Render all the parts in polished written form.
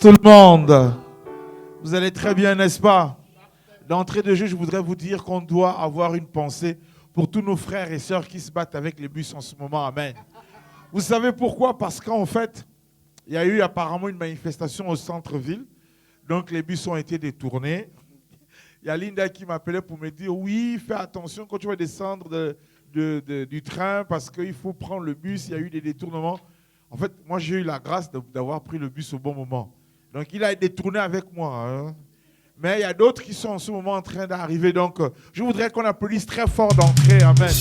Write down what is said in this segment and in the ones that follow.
tout le monde. Vous allez très bien, n'est-ce pas? D'entrée de jeu, je voudrais vous dire qu'on doit avoir une pensée pour tous nos frères et sœurs qui se battent avec les bus en ce moment. Amen. Vous savez pourquoi? Parce qu'en fait, il y a eu apparemment une manifestation au centre-ville. Donc les bus ont été détournés. Il y a Linda qui m'appelait pour me dire, oui, fais attention quand tu vas descendre du train parce qu'il faut prendre le bus, il y a eu des détournements. En fait, moi, j'ai eu la grâce d'avoir pris le bus au bon moment. Donc, il a été détourné avec moi. Hein. Mais il y a d'autres qui sont en ce moment en train d'arriver. Donc, je voudrais qu'on applaudisse très fort d'entrée. Amen.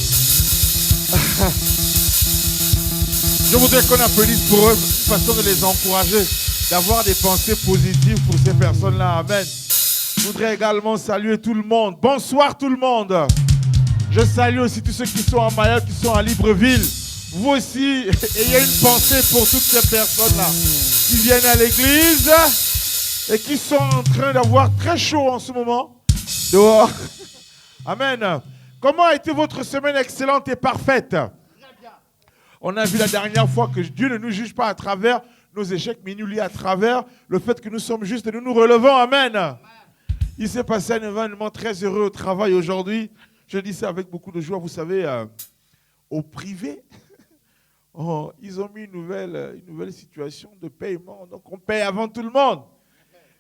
Je voudrais qu'on applaudisse pour eux, une façon de les encourager, d'avoir des pensées positives pour ces personnes-là. Amen. Je voudrais également saluer tout le monde. Bonsoir tout le monde. Je salue aussi tous ceux qui sont en Mayotte, qui sont à Libreville. Vous aussi, ayez une pensée pour toutes ces personnes-là qui viennent à l'église et qui sont en train d'avoir très chaud en ce moment dehors. Amen. Comment a été votre semaine excellente et parfaite? On a vu la dernière fois que Dieu ne nous juge pas à travers nos échecs, mais il nous lit à travers le fait que nous sommes justes et nous nous relevons. Amen. Il s'est passé un événement très heureux au travail aujourd'hui. Je dis ça avec beaucoup de joie. Vous savez, au privé, ils ont mis une nouvelle situation de paiement. Donc, on paye avant tout le monde.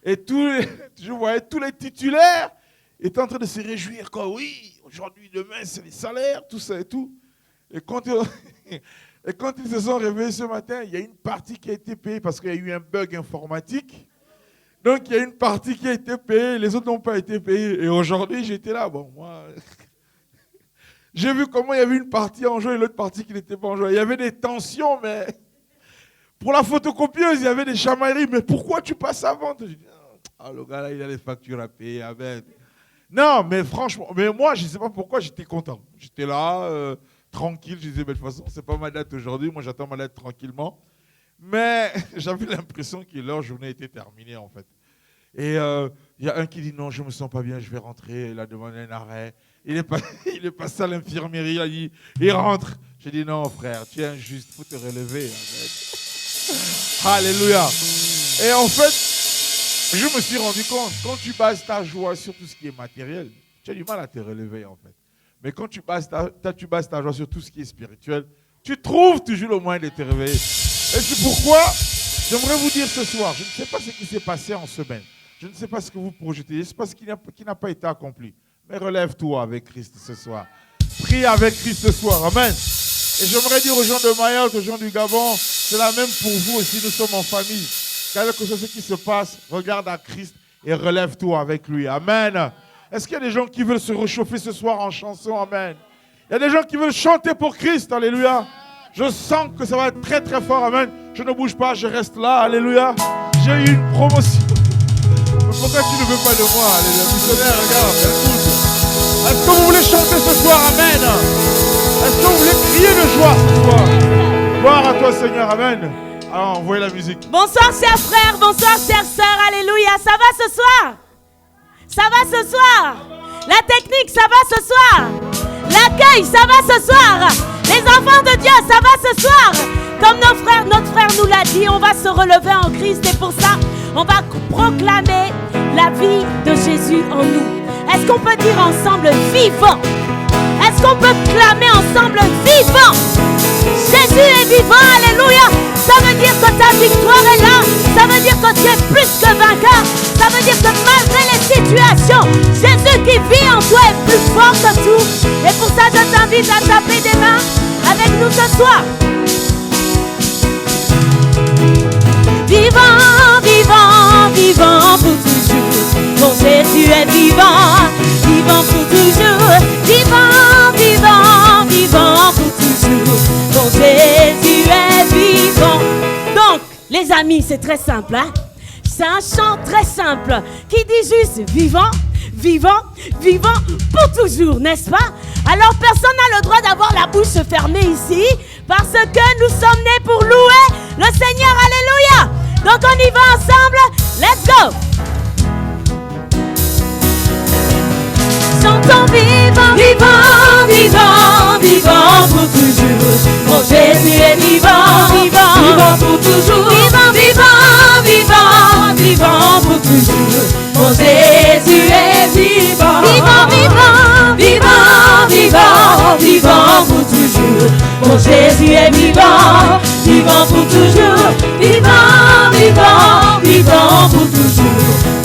Et je voyais tous les titulaires étaient en train de se réjouir. Quoi. Oui, aujourd'hui, demain, c'est les salaires, tout ça et tout. Et quand ils se sont réveillés ce matin, il y a une partie qui a été payée parce qu'il y a eu un bug informatique. Donc, il y a une partie qui a été payée, les autres n'ont pas été payés. Et aujourd'hui, j'étais là. Bon, moi... J'ai vu comment il y avait une partie en jeu et l'autre partie qui n'était pas en jeu. Il y avait des tensions, mais pour la photocopieuse, il y avait des chamailleries. Mais pourquoi tu passes avant? Je dis, le gars là, il a les factures à payer. Amen. Non, mais franchement, mais moi, je ne sais pas pourquoi j'étais content. J'étais là, tranquille. Je disais, mais de toute façon, ce n'est pas ma date aujourd'hui. Moi, j'attends ma date tranquillement. Mais j'avais l'impression que leur journée était terminée, en fait. Et il y a un qui dit, non, je ne me sens pas bien, je vais rentrer. Il a demandé un arrêt. Il est passé à l'infirmerie, il a dit, il rentre. J'ai dit, non, frère, tu es injuste, il faut te relever. Alléluia. Et en fait, je me suis rendu compte, quand tu bases ta joie sur tout ce qui est matériel, tu as du mal à te relever, en fait. Mais quand tu bases ta joie sur tout ce qui est spirituel, tu trouves toujours le moyen de te réveiller. Et c'est pourquoi j'aimerais vous dire ce soir, je ne sais pas ce qui s'est passé en semaine. Je ne sais pas ce que vous projetez, je ne sais pas ce qui n'a pas été accompli. Mais relève-toi avec Christ ce soir. Prie avec Christ ce soir. Amen. Et j'aimerais dire aux gens de Mayotte, aux gens du Gabon, c'est la même pour vous aussi, nous sommes en famille. Quel que soit ce qui se passe, regarde à Christ et relève-toi avec lui. Amen. Est-ce qu'il y a des gens qui veulent se réchauffer ce soir en chanson? Amen. Il y a des gens qui veulent chanter pour Christ. Alléluia. Je sens que ça va être très très fort. Amen. Je ne bouge pas, je reste là. Alléluia. J'ai eu une promotion. Pourquoi tu ne veux pas de moi? Les missionnaires, regarde, écoute. Est-ce que vous voulez chanter ce soir? Amen. Est-ce que vous voulez crier de joie ce soir? Gloire à toi, Seigneur. Amen. Alors, envoyez la musique. Bonsoir, chers frères. Bonsoir, chères sœurs. Alléluia. Ça va ce soir? Ça va ce soir? La technique, ça va ce soir? L'accueil, ça va ce soir? Les enfants de Dieu, ça va ce soir? Comme notre frère nous l'a dit, on va se relever en Christ. Et pour ça, on va proclamer la vie de Jésus en nous. Est-ce qu'on peut dire ensemble vivant? Est-ce qu'on peut clamer ensemble vivant? Jésus est vivant, alléluia. Ça veut dire que ta victoire est là. Ça veut dire que tu es plus que vainqueur. Ça veut dire que malgré les situations, Jésus qui vit en toi est plus fort que tout. Et pour ça, je t'invite à taper des mains avec nous ce soir. Vivant, vivant, vivant pour toujours. Mon Jésus est vivant, vivant pour toujours. Vivant, vivant, vivant pour toujours. Mon Jésus est vivant. Donc, les amis, c'est très simple, hein? C'est un chant très simple qui dit juste vivant, vivant, vivant pour toujours, n'est-ce pas? Alors, personne n'a le droit d'avoir la bouche fermée ici parce que nous sommes nés pour louer le Seigneur, alléluia. Donc on y va ensemble, let's go. Chantons vivant, vivant, vivant, vivant pour toujours. Mon Jésus est vivant, vivant, vivant pour toujours. Vivant, vivant, vivant, vivant pour toujours. Mon Jésus est vivant, vivant pour toujours. Vivant, vivant, vivant pour toujours.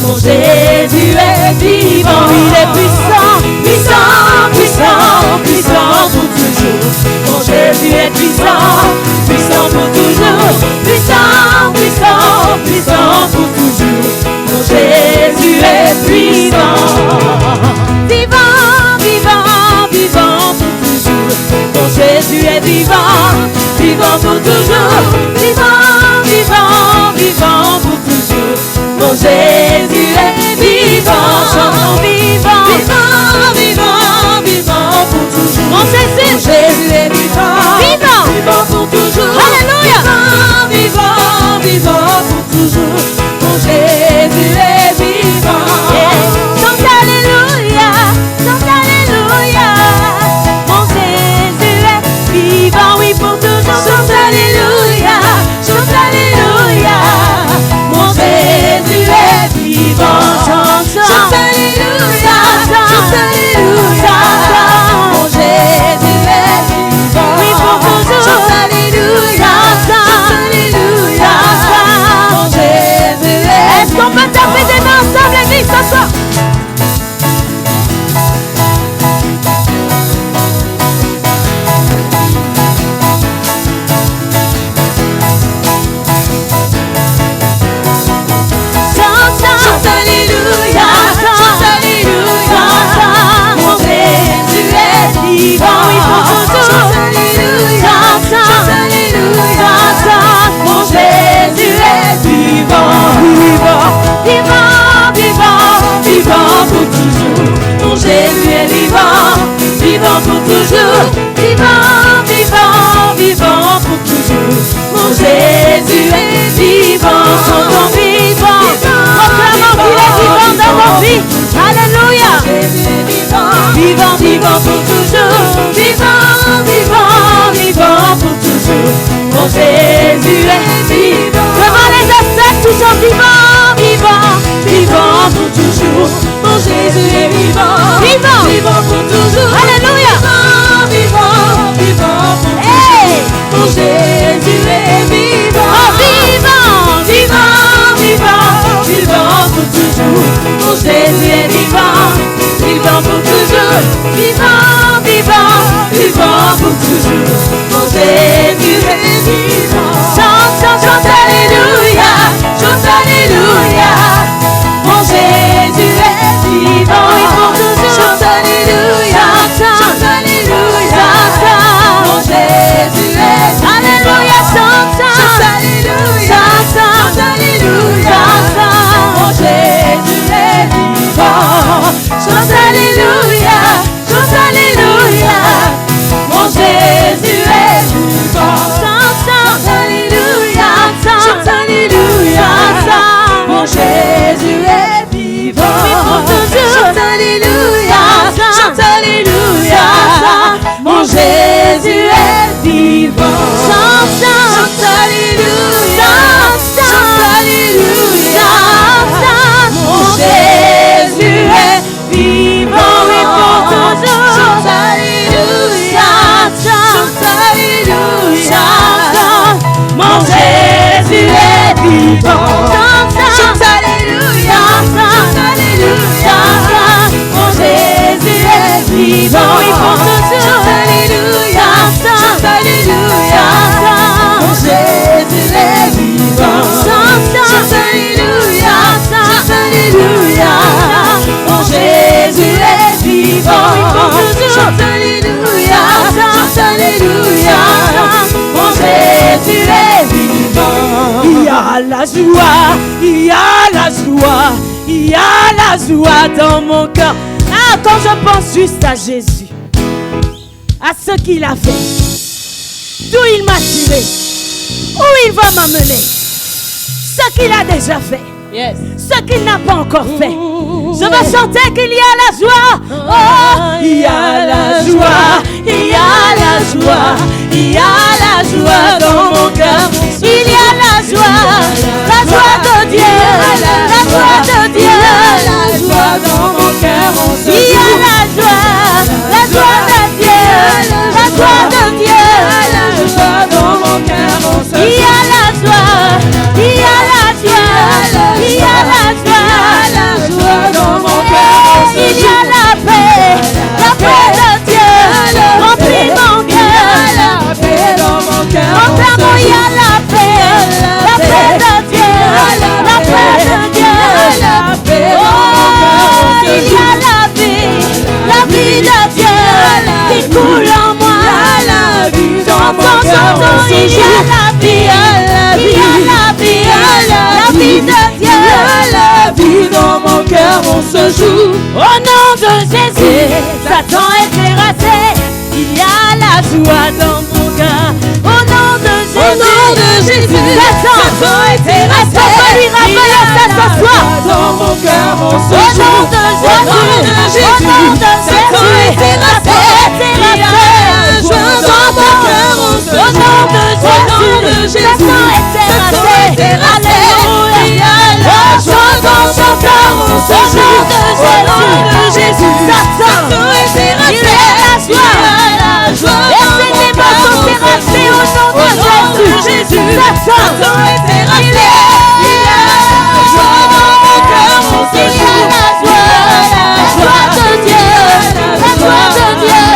Mon Jésus est vivant, il est puissant, puissant, puissant, puissant pour toujours. Mon Jésus est puissant, puissant pour toujours. Puissant, puissant, puissant pour toujours. Mon Jésus est puissant. Vivant, vivant, vivant pour toujours. Mon Jésus est vivant, vivant pour toujours. Vivant, vivant, vivant pour toujours. Mon Jésus est vivant, chantons vivant, vivant, vivant, vivant pour toujours. Mon Jésus est vivant, vivant, vivant pour toujours. Alléluia. Vivant, vivant, vivant pour toujours. Mon Jésus est vivant. Chante alléluia, chante alléluia. Mon Jésus est vivant, oui pour toujours. Chante alléluia, chante alléluia. Mon Jésus est vivant. Chante alléluia, chante alléluia. Mon Jésus est vivant, oui pour toujours. Chante alléluia, chante alléluia. Mon Jésus est. Est-ce qu'on peut taper des mains ensemble, l'église, ce soir? Chante alléluia, chante alléluia. Mon Jésus est vivant, oui pour toujours. Chante alléluia, chante alléluia. Mon Jésus est vivant, vivant, vivant, vivant, vivant pour toujours. Mon Jésus est vivant, vivant pour toujours. Vivant, vivant, vivant pour toujours. Mon Jésus est vivant, chantons vivant, proclamons qu'il est vivant dans nos vies. Alléluia. Vivant, vivant pour toujours. Vivant, vivant, vivant pour toujours. Mon Jésus est vivant. Devant les ancêtres, toujours vivant, vivant, vivant pour toujours. Mon Jésus est vivant, vivant, vivant pour toujours. Alléluia. Vivant, vivant pour toujours. Mon Jésus est vivant. Oh, vivant, vivant, vivant, vivant pour toujours. Mon Jésus est vivant, vivant pour toujours. Vivant, vivant, vivant pour toujours. Mon Jésus est vivant. Chante, chante, chante, alléluia, chante, alléluia. Mon Jésus est vivant, oui pour toujours. Chante, alléluia, chante, alléluia. Mon Jésus est alléluia, chante, chante, alléluia, chante, alléluia. Mon Jésus est vivant. Chante, alléluia, chante, alléluia. Mon Jésus est vivant. Chante, alléluia, chante, alléluia. Mon Jésus est vivant. Oui pour toujours. Chante, alléluia, chante, alléluia. Mon Jésus est vivant. Chante, chante, alléluia, chante, alléluia. Mon Jésus est vivant, oui pour toujours. Chante, alléluia, chante, alléluia. Mon Jésus est vivant. Chante, alléluia, chante, alléluia. Mon Jésus est vivant, oui pour toujours. Chante, alléluia, chante, alléluia. Mon Jésus est vivant. Chante, alléluia, chante, alléluia. Mon Jésus est vivant, oui pour toujours. Chante, alléluia, chante, alléluia. Mon Jésus est vivant. Il y a la joie, il y a la joie, il y a la joie dans mon cœur. Ah, quand je pense juste à Jésus, à ce qu'il a fait, d'où il m'a tiré, où il va m'amener, ce qu'il a déjà fait, ce qu'il n'a pas encore fait. Je veux chanter qu'il y a la joie. Oh, il y a la joie, il y a la joie, il y a la joie dans mon cœur. Il y a la joie de Dieu, la joie de Dieu, la joie dans mon cœur. Il y a la joie de Dieu, la paix de Dieu remplit mon cœur. Entièrement il y a la paix de Dieu, la paix de Dieu. Oh, il y a la vie de Dieu qui coule en moi. Chantons, chantons, il y a la vie, il y a la vie de Dieu. La vie dans mon cœur, on se joue. Au nom de Jésus, Satan est terrassé. Il y a la joie dans mon cœur. Au nom de Jésus, Satan est terrassé. Est-ce qu'on peut lui rappeler ça ce soir? Dans mon cœur, on se Au joue. nom de Jésus, au nom de Jésus, Satan est terrassé. Dans mon cœur, on se joue. Au nom de Jésus, Satan est terrassé. Alléluia, la joie dans mon cœur, on se joue. Au nom de Jésus, Satan est terrassé. Il y a la joie. Laissez les bâtons terrassés au nom de Jésus. Satan est terrassé. Il y a la joie dans mon cœur, on se joue. La joie de Dieu, la joie de Dieu.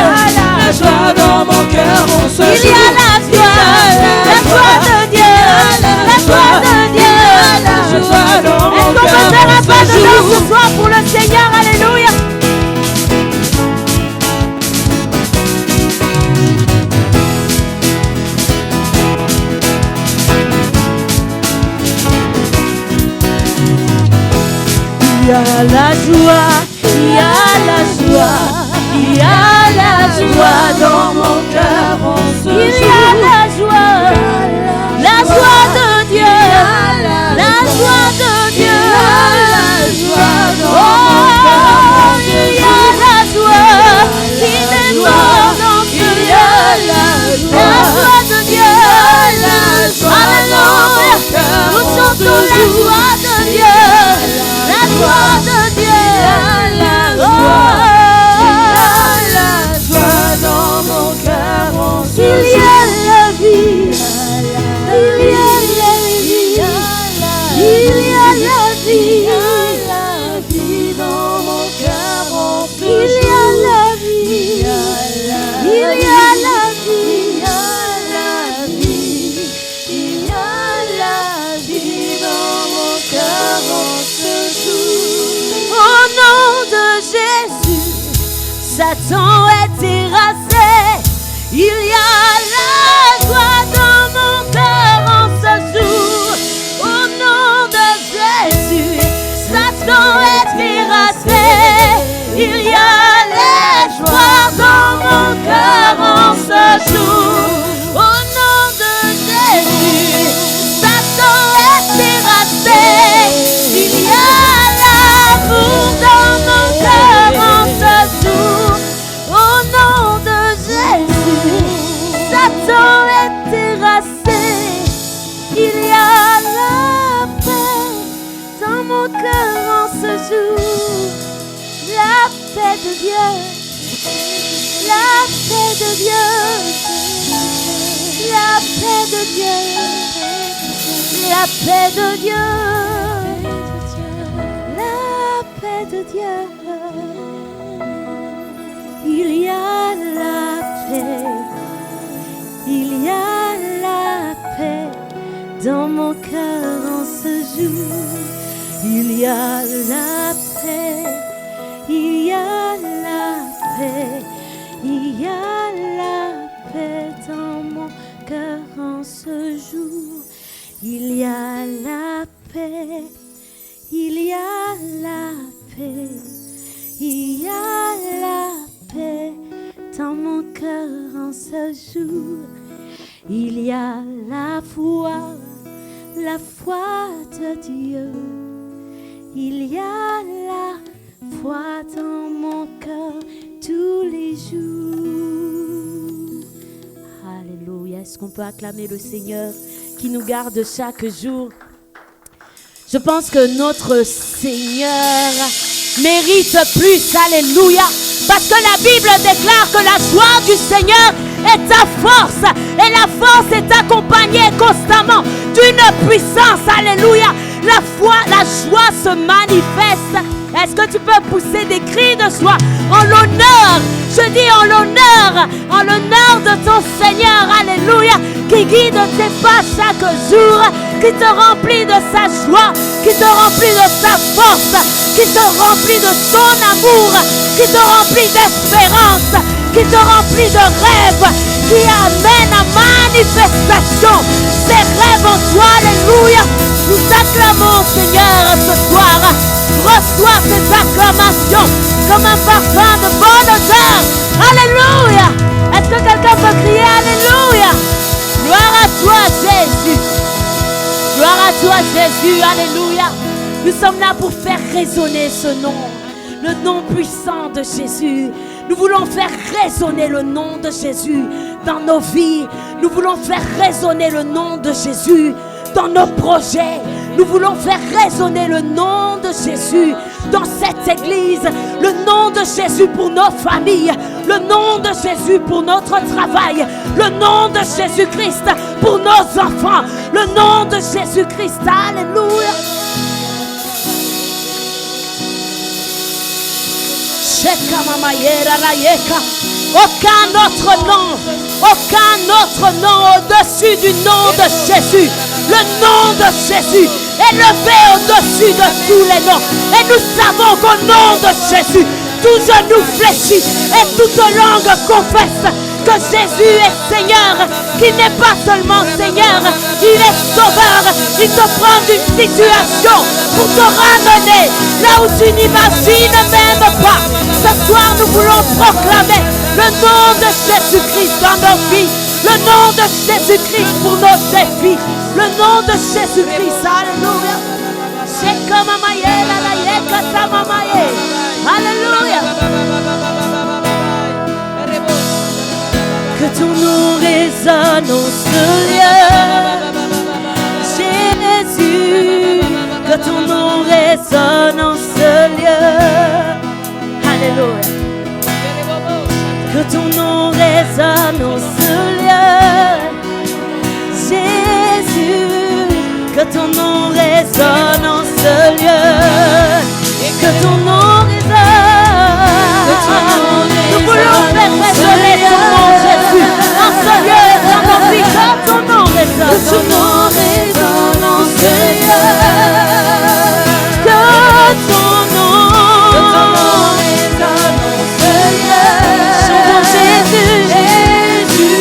La joie dans mon cœur, on se joue. Il y a la joie de Dieu, la joie de Dieu. La joie dans mon Est-ce qu'on peut cœur, faire un on pas se de danse joue. ce soir pour le Seigneur? Alléluia. Il y a la joie, il y a la joie, il y a la joie dans mon cœur, on se joue. Il y a la joie de Dieu, la joie de Dieu, la joie dans mon cœur. Il y a la joie qui déborde en ce lieu, la joie de Dieu, alléluia. Nous chantons la joie de Dieu. La joie de Dieu, la joie dans mon cœur, on se joue. Il y a la vie, il y a la vie, il y a la vie dans mon cœur, on se joue. Il y a la vie, il y a la vie, il y a la vie dans mon cœur, on se joue. Au nom de Jésus, Satan est terrassé. Il y a la joie dans mon cœur, on se joue. Au nom de Jésus, Satan est terrassé. Il y a l'espoir dans mon cœur, on se joue. Au nom de Jésus, Satan est terrassé. Il y a l'amour dans mon cœur, on se joue. Au nom de Jésus, Satan est terrassé. Il y a la paix dans mon cœur, on se joue. La paix de Dieu, la paix de Dieu, la paix de Dieu, la paix de Dieu, la paix de Dieu. Il y a la paix, il y a la paix, dans mon cœur on se joue. Il y a la paix, il y a la paix, il y a la paix, dans mon cœur on se joue. Il y a la paix, il y a la paix, il y a la paix, dans mon cœur on se joue. Il y a la foi de Dieu. Il y a la foi dans mon cœur tous les jours. Alléluia. Est-ce qu'on peut acclamer le Seigneur qui nous garde chaque jour? Je pense que notre Seigneur mérite plus. Alléluia. Parce que la Bible déclare que la joie du Seigneur est ta force. Et la force est accompagnée constamment d'une puissance. Alléluia. La foi, la joie se manifeste Est-ce que tu peux pousser des cris de joie en l'honneur? Je dis en l'honneur de ton Seigneur, alléluia, qui guide tes pas chaque jour, qui te remplit de sa joie, qui te remplit de sa force, qui te remplit de son amour, qui te remplit d'espérance, qui te remplit de rêves, qui amène à manifestation ses rêves en toi, alléluia. Nous t'acclamons, Seigneur, ce soir. Reçois ces acclamations comme un parfum de bonne odeur. Alléluia. Est-ce que quelqu'un peut crier alléluia? Gloire à toi, Jésus. Gloire à toi, Jésus. Alléluia. Nous sommes là pour faire résonner ce nom, le nom puissant de Jésus. Nous voulons faire résonner le nom de Jésus dans nos vies. Nous voulons faire résonner le nom de Jésus dans nos projets. Nous voulons faire résonner le nom de Jésus dans cette église. Le nom de Jésus pour nos familles. Le nom de Jésus pour notre travail. Le nom de Jésus-Christ pour nos enfants. Le nom de Jésus-Christ. Alléluia. Aucun autre nom au-dessus du nom de Jésus. Le nom de Jésus est levé au-dessus de tous les noms. Et nous savons qu'au nom de Jésus, tout genou fléchit et toute langue confesse que Jésus est Seigneur, qu'il n'est pas seulement Seigneur, il est Sauveur. Il te prend d'une situation pour te ramener là où tu n'imagines même pas. Ce soir, nous voulons proclamer le nom de Jésus-Christ dans nos vies, le nom de Jésus-Christ pour nos défis, le nom de Jésus-Christ. Alléluia. Alléluia. Que ton nom résonne en ce lieu, Jésus. Que ton nom résonne en ce lieu. Alléluia. Que ton nom résonne en ce lieu, Jésus. Que ton nom résonne en ce lieu. Et que ton nom résonne. Nous voulons faire résonner ton nom, Jésus, en ce lieu et dans nos vies. Que ton nom résonne. Que ton nom résonne en ce lieu. Que ton nom résonne en ce lieu. Chantons Jésus, Jésus.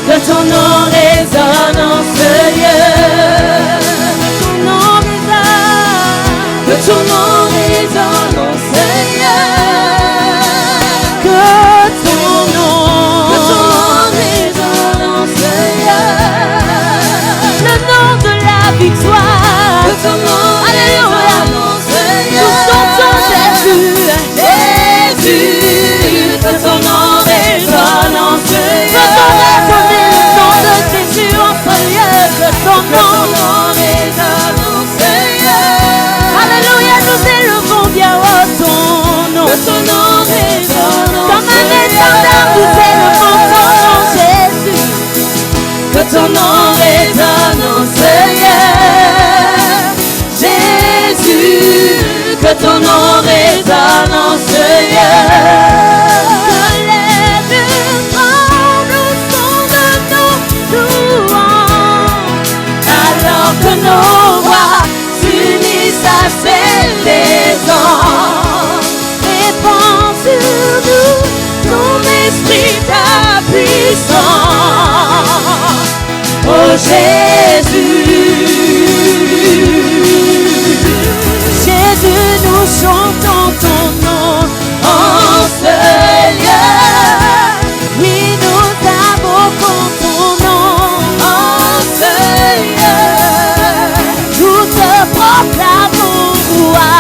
Que ton nom résonne en ce lieu. Que ton nom résonne en ce lieu. Que ton nom résonne en ce lieu. Le nom de la victoire. Que ton nom résonne en ce lieu. Nous chantons Jésus, Jésus. Que ton nom résonne en ce lieu. Que ton résonner le nom de Jésus en ce lieu. Que ton nom résonne en ce lieu. Alléluia, nous élevons bien haut ton nom. Que ton nom résonne en comme un étendard, nous élevons ton nom, Jésus. Que ton nom résonne en ce lieu, Jésus. Que ton nom résonne en ce lieu. Que les murs tremblent au son de nos louanges, alors que nos voix s'unissent à celles des anges. Répands sur nous ton esprit, ta puissance, oh Jésus. Jésus, nous chantons ton nom en ce lieu. Oui, nous invoquons ton nom en ce lieu. Nous te proclamons roi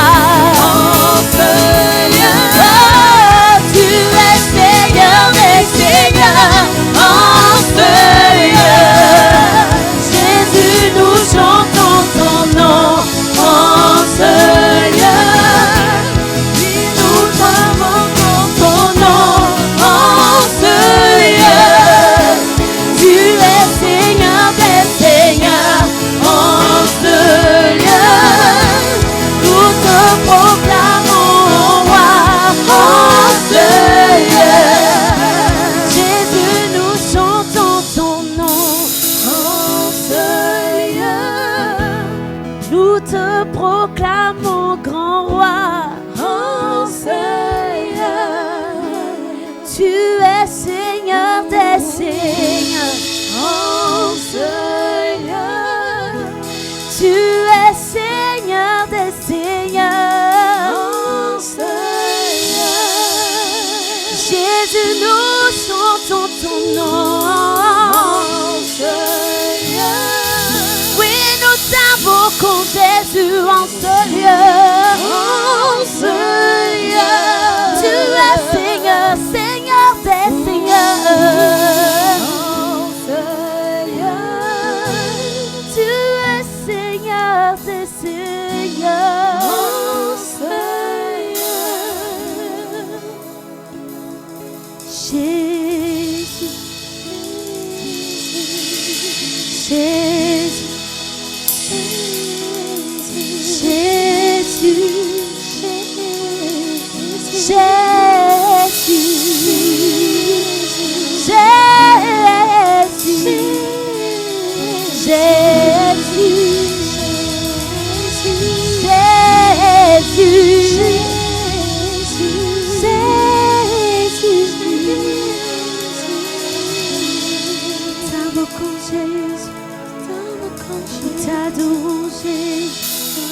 en ce lieu. Oh, tu es Seigneur et Seigneur en ce lieu. proclame mon grand roi. Oh Seigneur, Tu es Seigneur des seigneurs. oh Seigneur, Tu es Seigneur des seigneurs. oh Seigneur, Jésus, nous chantons ton nom. oh Seigneur, Oui, nous t'invoquons Jésus en ce lieu. oh Seigneur, Tu es Seigneur, Seigneur des seigneurs. oh Seigneur, Tu es Seigneur des seigneurs. oh Seigneur, Jésus, Jésus, Jésus, t'adorons Jésus,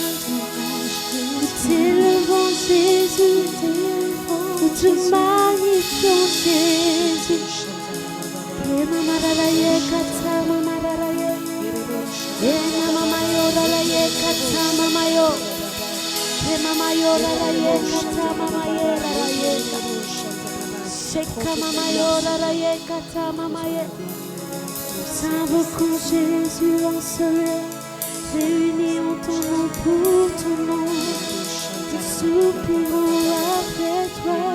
nous t'élevons Jésus, nous te magnifions Jésus. Invoquons Jésus en ce lieu, réunis en ton nom pour ton nom, te soupirons après toi.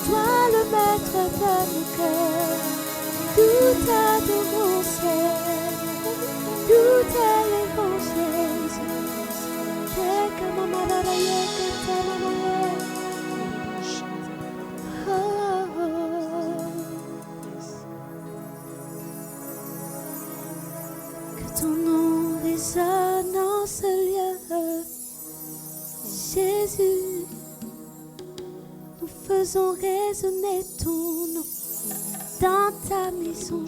Toi le maître de nos cœurs, tout adorons Seigneur, tout élevons Jésus. Que ton nom résonne en ce lieu, Jésus. Nous faisons résonner ton nom dans ta maison.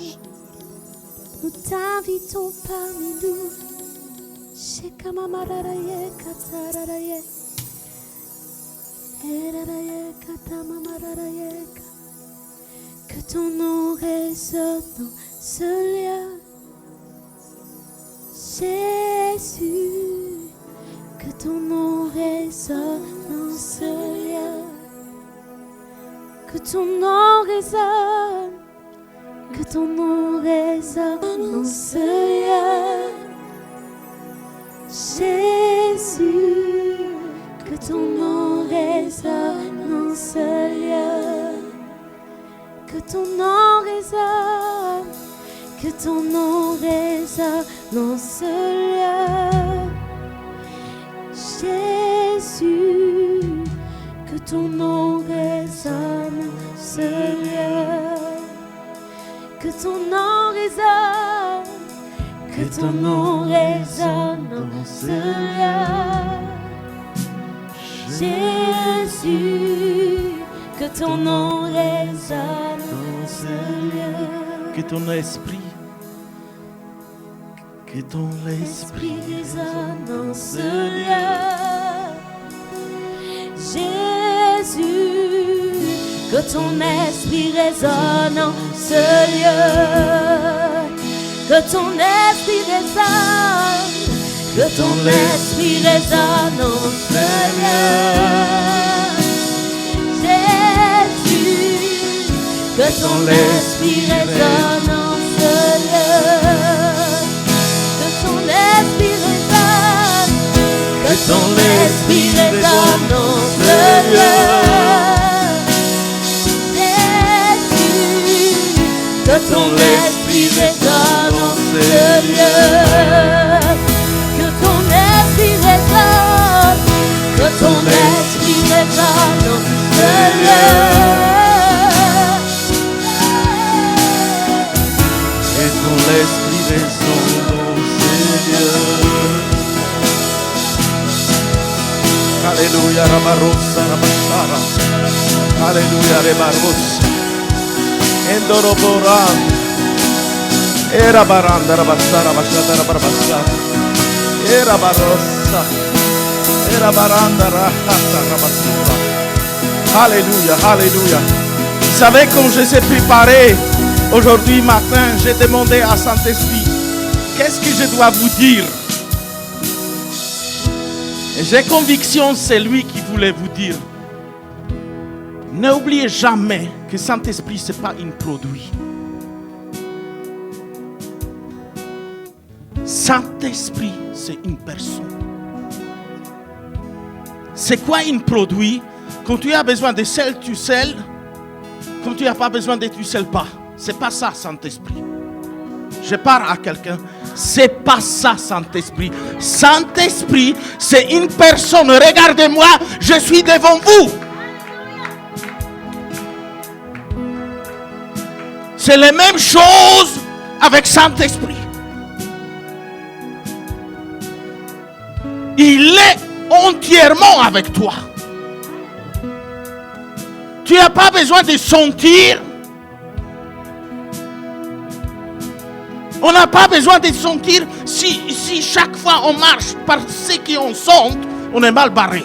Nous t'invitons parmi nous. Shekamamararaye katararaye. Eraraye katamamararaye. Que ton nom résonne dans ce lieu. Jésus, que ton nom résonne dans ce lieu. Que ton nom résonne, que ton nom résonne dans ce lieu. Jésus, que ton nom résonne dans ce lieu. Que ton nom résonne, que ton nom résonne dans ce lieu. Jésus, que ton nom résonne dans ce lieu. Que ton nom résonne, que ton nom résonne dans ce lieu. Jésus, que ton nom résonne dans ce lieu. Que ton esprit résonne dans ce lieu. Jésus, que ton esprit résonne en ce lieu. Que ton esprit résonne, que ton esprit résonne en ce lieu. Jésus, que ton esprit résonne en ce lieu. Que ton esprit résonne, que ton esprit résonne en ce lieu. Jésus, que ton esprit résonne en ce lieu. Que ton esprit résonne, que ton esprit résonne en ce lieu. Et ton esprit résonne dans ce Alléluia, Rabarossa, Rabashara. Alléluia, Rebarossa. Endoroboran. Era baranda, Rabassara, Rabashara, Rabashara. Era barossa. Era baranda, Rahata, Rabassura. Alléluia, Alléluia. Vous savez, comme je suis préparé aujourd'hui matin, j'ai demandé à Saint-Esprit, qu'est-ce que je dois vous dire? Et j'ai conviction, c'est lui qui voulait vous dire. N'oubliez jamais que Saint-Esprit, ce n'est pas un produit. Saint-Esprit, c'est une personne. C'est quoi un produit? Quand tu as besoin de sel, tu scelles. Quand tu n'as pas besoin de tu ne scelles pas. C'est pas ça, Saint-Esprit. Je parle à quelqu'un. C'est pas ça, Saint-Esprit. Saint-Esprit, c'est une personne. Regardez-moi, je suis devant vous. C'est la même chose avec Saint-Esprit. Il est entièrement avec toi. Tu n'as pas besoin de sentir. On n'a pas besoin de sentir si chaque fois on marche par ce qu'on sent, on est mal barré.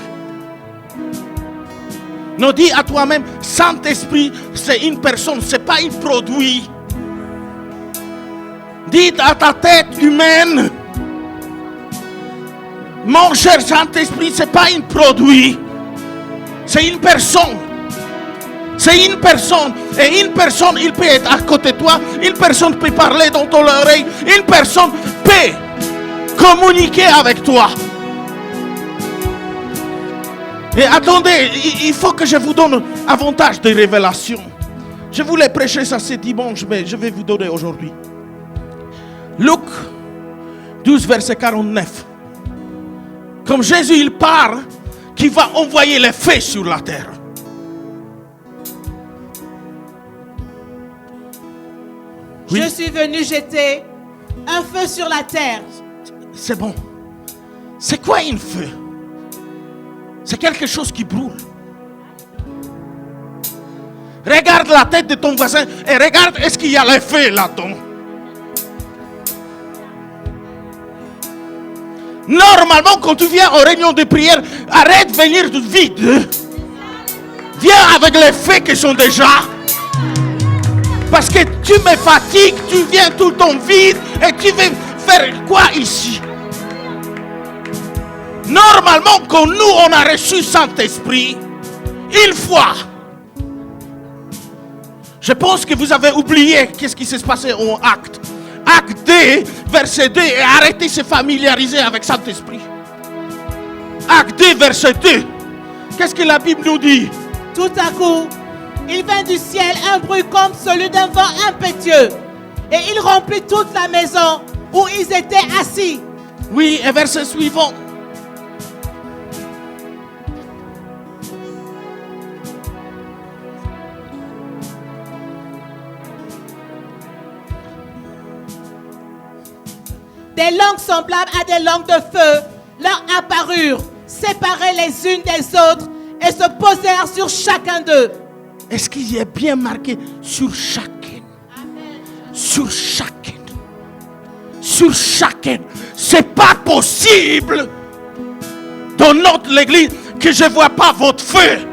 Non, dis à toi-même, Saint-Esprit, c'est une personne, ce n'est pas un produit. Dis à ta tête humaine, mon cher Saint-Esprit, ce n'est pas un produit, c'est une personne. C'est une personne. Et une personne, il peut être à côté de toi. Une personne peut parler dans ton oreille. Une personne peut communiquer avec toi. Et attendez, il faut que je vous donne avantage de révélation. Je voulais prêcher ça ce dimanche, mais je vais vous donner aujourd'hui. Luc 12, verset 49. Comme Jésus, il parle, qui va envoyer les feux sur la terre. Oui. Je suis venu jeter un feu sur la terre. C'est bon. C'est quoi un feu? C'est quelque chose qui brûle. Regarde la tête de ton voisin et regarde est-ce qu'il y a le feu là-dedans. Normalement, quand tu viens en réunion de prière, arrête de venir vide. Viens avec les feux qui sont déjà. Parce que tu me fatigues, tu viens tout le temps vide et tu veux faire quoi ici? Normalement, quand nous on a reçu Saint-Esprit, une fois, je pense que vous avez oublié qu'est-ce qui s'est passé en Acte. Acte 2, verset 2, et arrêtez de se familiariser avec Saint-Esprit. Acte 2, verset 2. Qu'est-ce que la Bible nous dit? Tout à coup, il vint du ciel un bruit comme celui d'un vent impétueux. Et il remplit toute la maison où ils étaient assis. Oui, et verset suivant. Des langues semblables à des langues de feu leur apparurent, séparées les unes des autres, et se posèrent sur chacun d'eux. Est-ce qu'il y a bien marqué sur chacun? Amen. Sur chacun. Sur chacun. C'est pas possible dans notre église que je ne vois pas votre feu.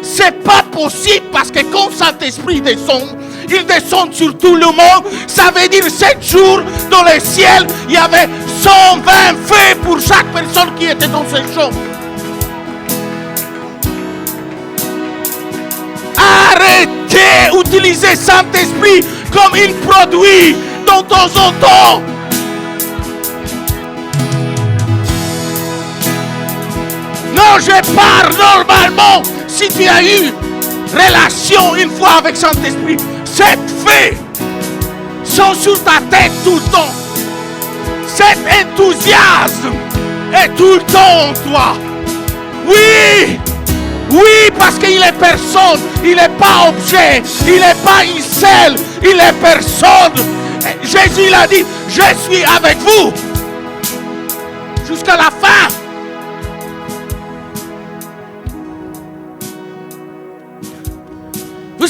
C'est pas possible parce que quand Saint-Esprit descend, il descend sur tout le monde. Ça veut dire 7 jours dans le ciel, il y avait 120 feux pour chaque personne qui était dans cette chambre. Arrêtez d'utiliser Saint-Esprit comme un produit de temps en temps. Non, je parle normalement. Si tu as eu relation une fois avec Saint-Esprit, cette feu sont sur ta tête tout le temps. Cet enthousiasme est tout le temps en toi. Oui. Oui, parce qu'il est personne, il n'est pas objet, il n'est pas une selle, il est personne. Jésus l'a dit, je suis avec vous jusqu'à la fin.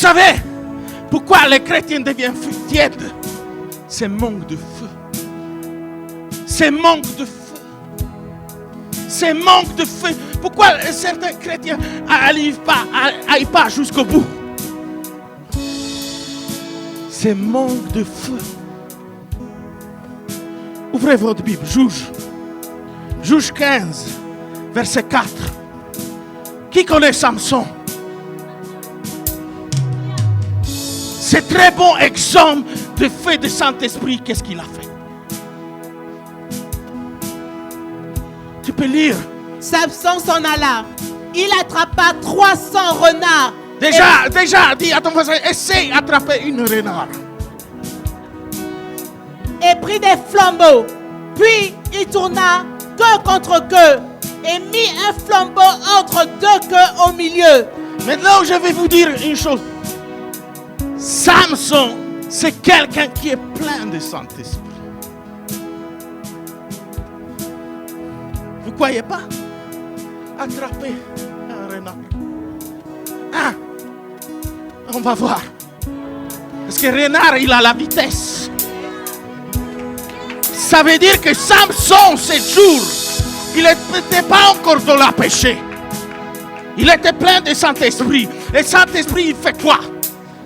savez pourquoi les chrétiens deviennent tièdes? C'est manque de feu. C'est manque de feu. C'est manque de feu. Pourquoi certains chrétiens n'arrivent pas jusqu'au bout? C'est manque de feu. Ouvrez votre Bible, Juge 15, verset 4. Qui connaît Samson? C'est très bon exemple de fait de Saint-Esprit. Qu'est-ce qu'il a fait? Tu peux lire. Samson s'en alla. Il attrapa 300 renards. Déjà, dis à ton voisin, essaye d'attraper une renard. Et prit des flambeaux. Puis il tourna queue contre queue et mit un flambeau entre deux queues au milieu. Maintenant, je vais vous dire une chose. Samson, c'est quelqu'un qui est plein de Saint-Esprit. Vous ne croyez pas? Attraper un renard. Ah, on va voir. Parce que renard, il a la vitesse. Ça veut dire que Samson, ce jour, il n'était pas encore dans la péché. Il était plein de Saint-Esprit. Et Saint-Esprit, il fait quoi?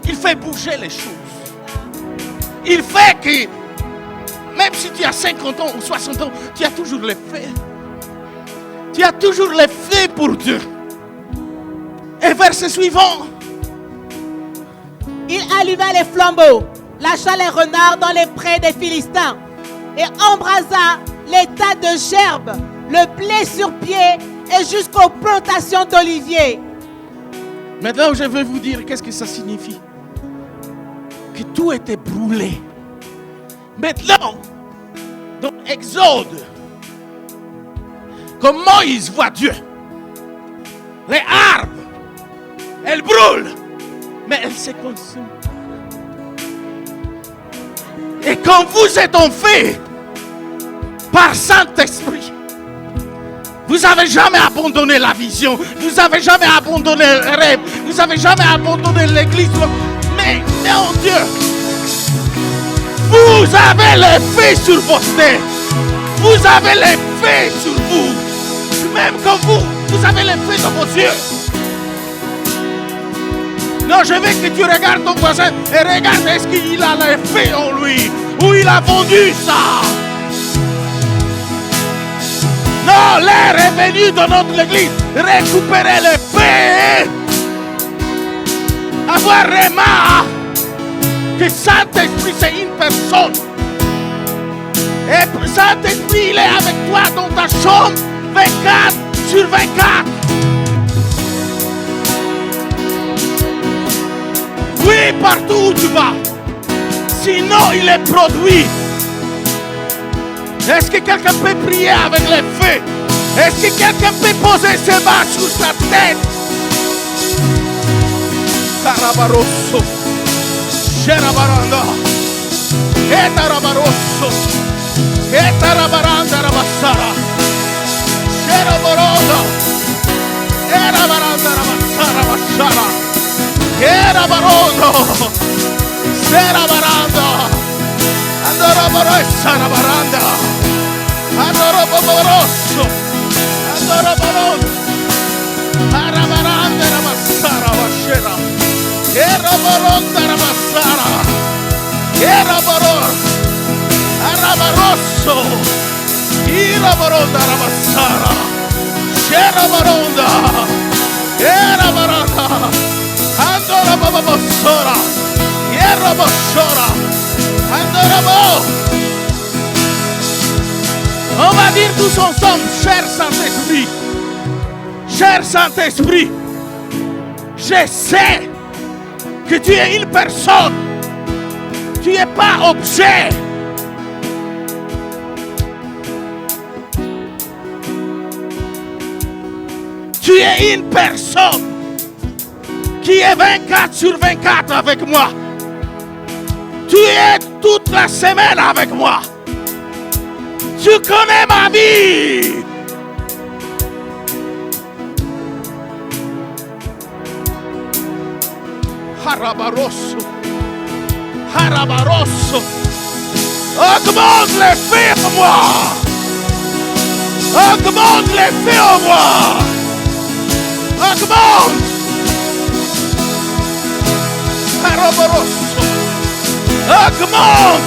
Il fait bouger les choses. Il fait que, même si tu as 50 ans ou 60 ans, tu as toujours les faits. Tu as toujours les faits pour Dieu. Et verset suivant. Il alluma les flambeaux, lâcha les renards dans les prés des Philistins et embrasa les tas de gerbes, le blé sur pied et jusqu'aux plantations d'oliviers. Maintenant, je vais vous dire qu'est-ce que ça signifie. Que tout était brûlé. Maintenant, dans Exode, comme Moïse voit Dieu, les arbres, elles brûlent, mais elles se consument. Et quand vous êtes en fait par Saint-Esprit, vous n'avez jamais abandonné la vision, vous n'avez jamais abandonné le rêve, vous n'avez jamais abandonné l'église. Mais, mon Dieu, vous avez l'effet sur vos têtes, vous avez l'effet sur vous, même quand vous avez l'effet dans vos yeux. Non, je veux que tu regardes ton voisin et regarde est-ce qu'il a l'effet en lui ou il a vendu ça. Non, l'air est venu dans notre église récupérer l'effet. Avoir remarqué que Saint-Esprit c'est une personne. Et Saint-Esprit il est avec toi dans ta chambre 24 sur 24. Oui, partout où tu vas. Sinon, il est produit. Est-ce que quelqu'un peut prier avec les feux? Est-ce que quelqu'un peut poser ses mains sur sa tête? Tarabarosso. Sherabaranda. Etarabarosso. Etarabaranda rabassara. Sherabaranda. Erabaranda rabassara bassara. Era barondo, sera baranda, andoro borossa baranda, andoro borosso, andoro barondo, arabaranda ramassara vascera, era baronda ramassara, era baror, arabarosso, ira baronda ramassara, c'era baronda, era baranda. Andora baba bossora, hierro bossora, andora bo. On va dire tous ensemble, cher Saint-Esprit, cher Saint-Esprit, je sais que tu es une personne, tu n'es pas objet. Tu es une personne qui est 24 sur 24 avec moi. Tu es toute la semaine avec moi. Tu connais ma vie. Harabarosso. Harabarosso. Augmente les feux en moi. Augmente les feux en moi. Augmente. Harabarosso. Augmente.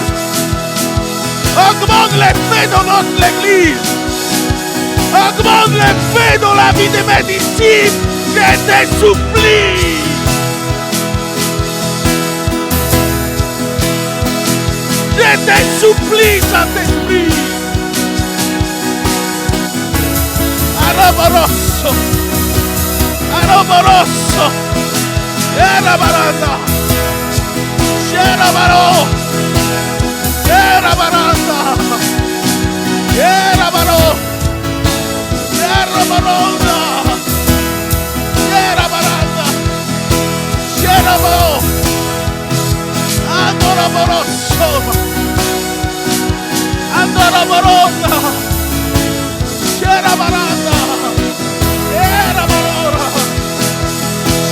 Augmente les feux dans notre église. Augmente les feux dans la vie de mes disciples. Je te supplie. Je te supplie, Saint-Esprit. Araboroso. Araboroso. Erabaranda. Sherabaro. Erabaranda. Erabaro. Erabaronda. Erabaranda. Sherabo. Adoraboroso. Adoraborosa, Sherabaranda, Erabarora,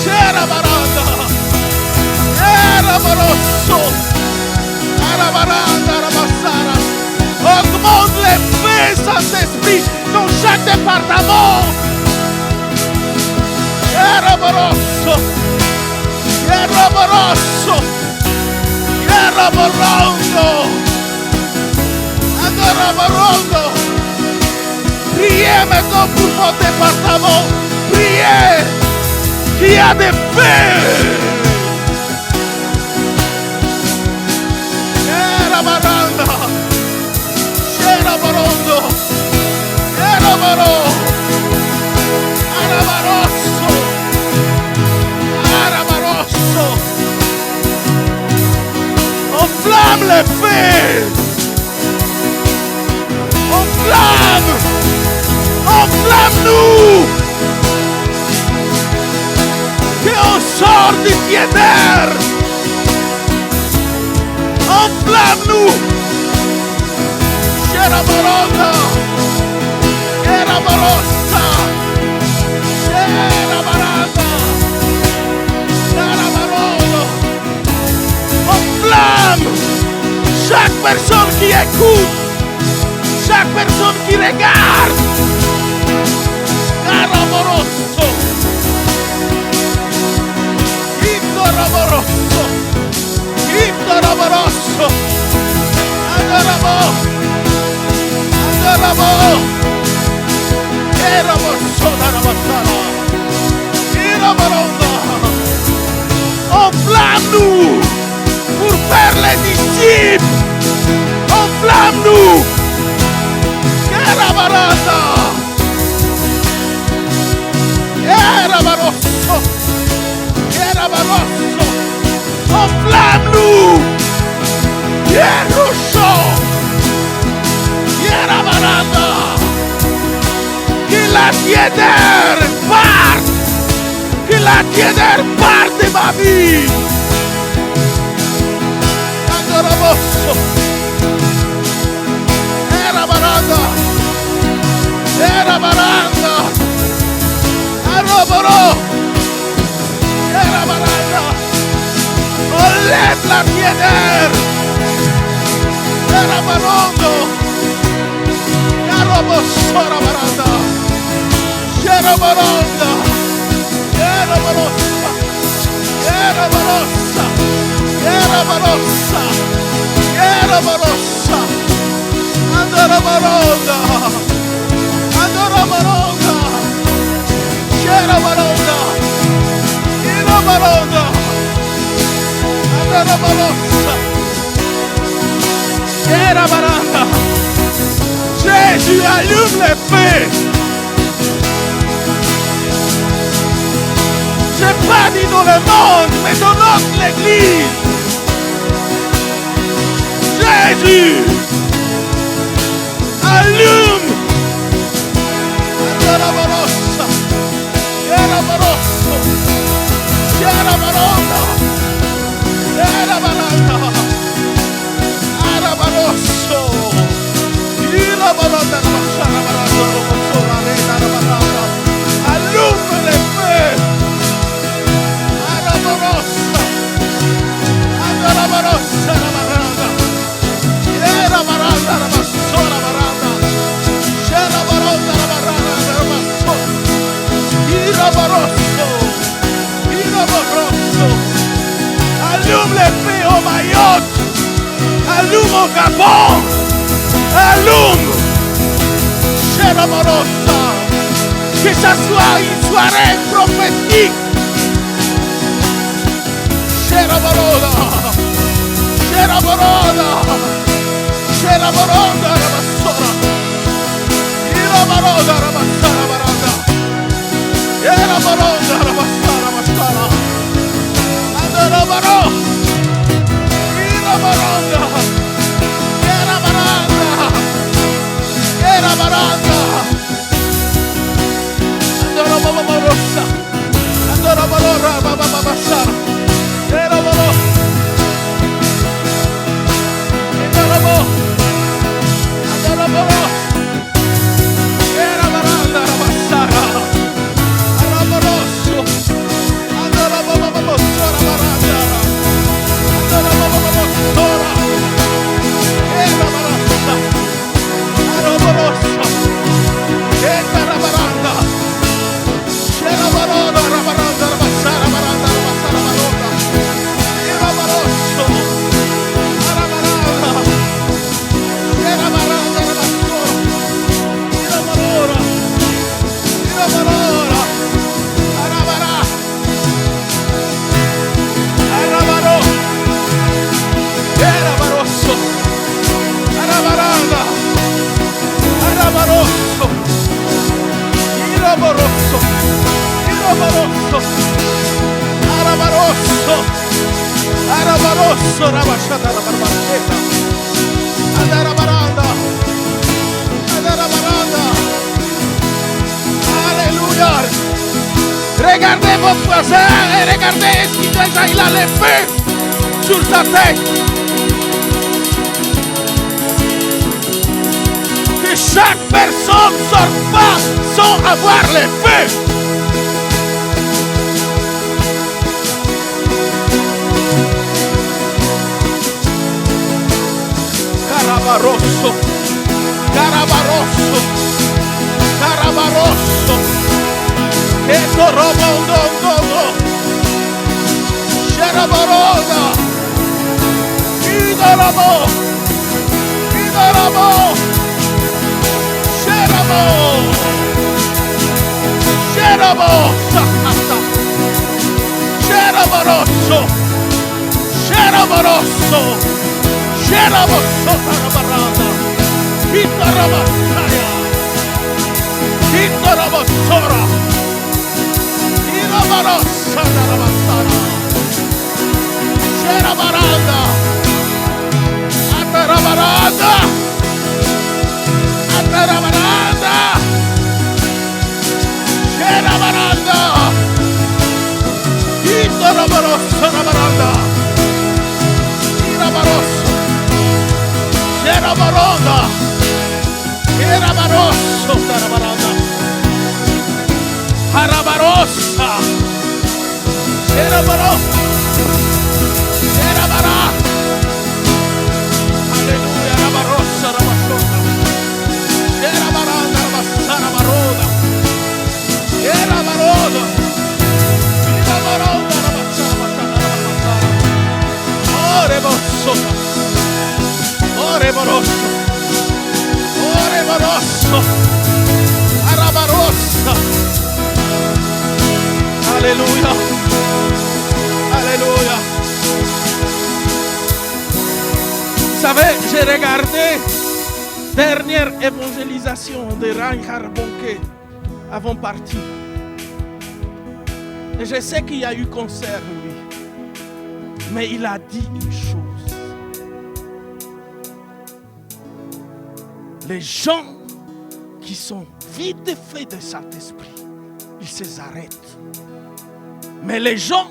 Sherabaranda, Eraboroso, Arabaranda, Arabassara. Augmente les feux, Saint-Esprit, dans chaque département. Eraboroso, Eraboroso, Eraboroso. Priez maintenant pour mon département. Priez qu'il y a des feux. Erabaranda, Sherabarondo, Erabaro, Arabarosso, Arabarosso. Enflamme les feux. Enflamme! Enflamme-nous! qu'on sort du tiédeur. Enflamme-nous. Sherabarota. Sherabarosa. Sherabarata. Sherabaroto. Enflamme chaque personne qui écoute, chaque personne qui regarde. Caraboroso. Indoraboroso. Indoraboroso. Andorabo. Andorabo. Eraboso darabasara. Irabaronda. Enflamme-nous pour faire les disciples. Enflamme-nous. Kerabarata. Erabaroso. Erabaroso. Enflamme-nous. Yerusho. Yerabarata. Que la tiédeur parte. Que la tiédeur parte de ma vie. Adoraboso. Erabarata. Erabarata. Aroboro. Erabarata. Enlève la tiédeur. Erabarondo. Aroboso rabarata. Sherabaronda. Eraborosa. Eraborosa. Eraborosa. Eraborosa. Adorabaronda. Adorabaronda. Sherabaronda. Irabaronda. Adorabarosa. Sherabaranda. Jésus, allume les feux. J'ai pas dit dans le monde, mais dans notre église. Jésus, allume. Adorabarosa. Erabaroso. Sherabaronda. Erabaranda. Arabaroso. Irabaronda. Allume les feux. Araborosa. Allume au Gabon. Allume. Chère amorosa. Que ça soit une soirée prophétique. Chère amorosa. Chère amorosa. Chère amorosa. Rabassora. Il amorosa. Rabassara. Baranda. Il amorosa. Rabassara. Rabassara. Andora baro. Il amorosa. Era baranda. Era baranda. Andora baba rossa. Andora barora baba bassa. Era baro. Andora bo. Andora baro. Era baranda bassara. Andora rosso. Andora baba bossora baranda. Andora baba bossora. Era baranda. Andora rosso. Era baranda. C'era baranda, baranda, bassara, baranda, bassara, baranda. Era barosso. Era baranda. Era baranda, bassora. Era barora. Era barora. Era barà. Era baro. Era barosso. Era baranda. Era barosso. Era barosso. Era barosso. Era barosso. Era barosso. Era basciata la barbacchetta. Era baranda. Era baranda. Alléluia. Regardez vos voisins et regardez si déjà il a les feux sur sa tête. Que chaque personne ne sorte pas sans avoir les feux. Carabarosso, Carabarosso, Carabarosso, e Corobondondo, Cerabarosa, Idolamo, Idolamo, Ceramo, Ceramo, Cerabarosso, Cerabarosso, Cerabarosso, Carabarada, Vitarabassaya, Vitarabassora, Irabarossa, Carabassara, Cerabarada, Atarabarada, Atarabarada, Cerabarada, Vitarabarossa, Carabarada, Irabarossa, Cerabarada, Irabarosso, Carabarada, Harabarossa, Cerabarossa, Cerabara, Alleluia, Rabarossa, Rabassona, Cerabarada, Rabassara, Baroda, Cerabaroda, Irabaroda, Rabassara, Rabassara, Ore Bossona, Ore Borosso, Ore Borosso, Arabarossa. Alléluia. Alléluia. Vous savez, j'ai regardé dernière évangélisation de Reinhard Bonnke avant de partir. Et je sais qu'il y a eu concert, lui. Mais il a dit une chose. Les gens qui sont vides de feu de Saint-Esprit, ils s'arrêtent. Mais les gens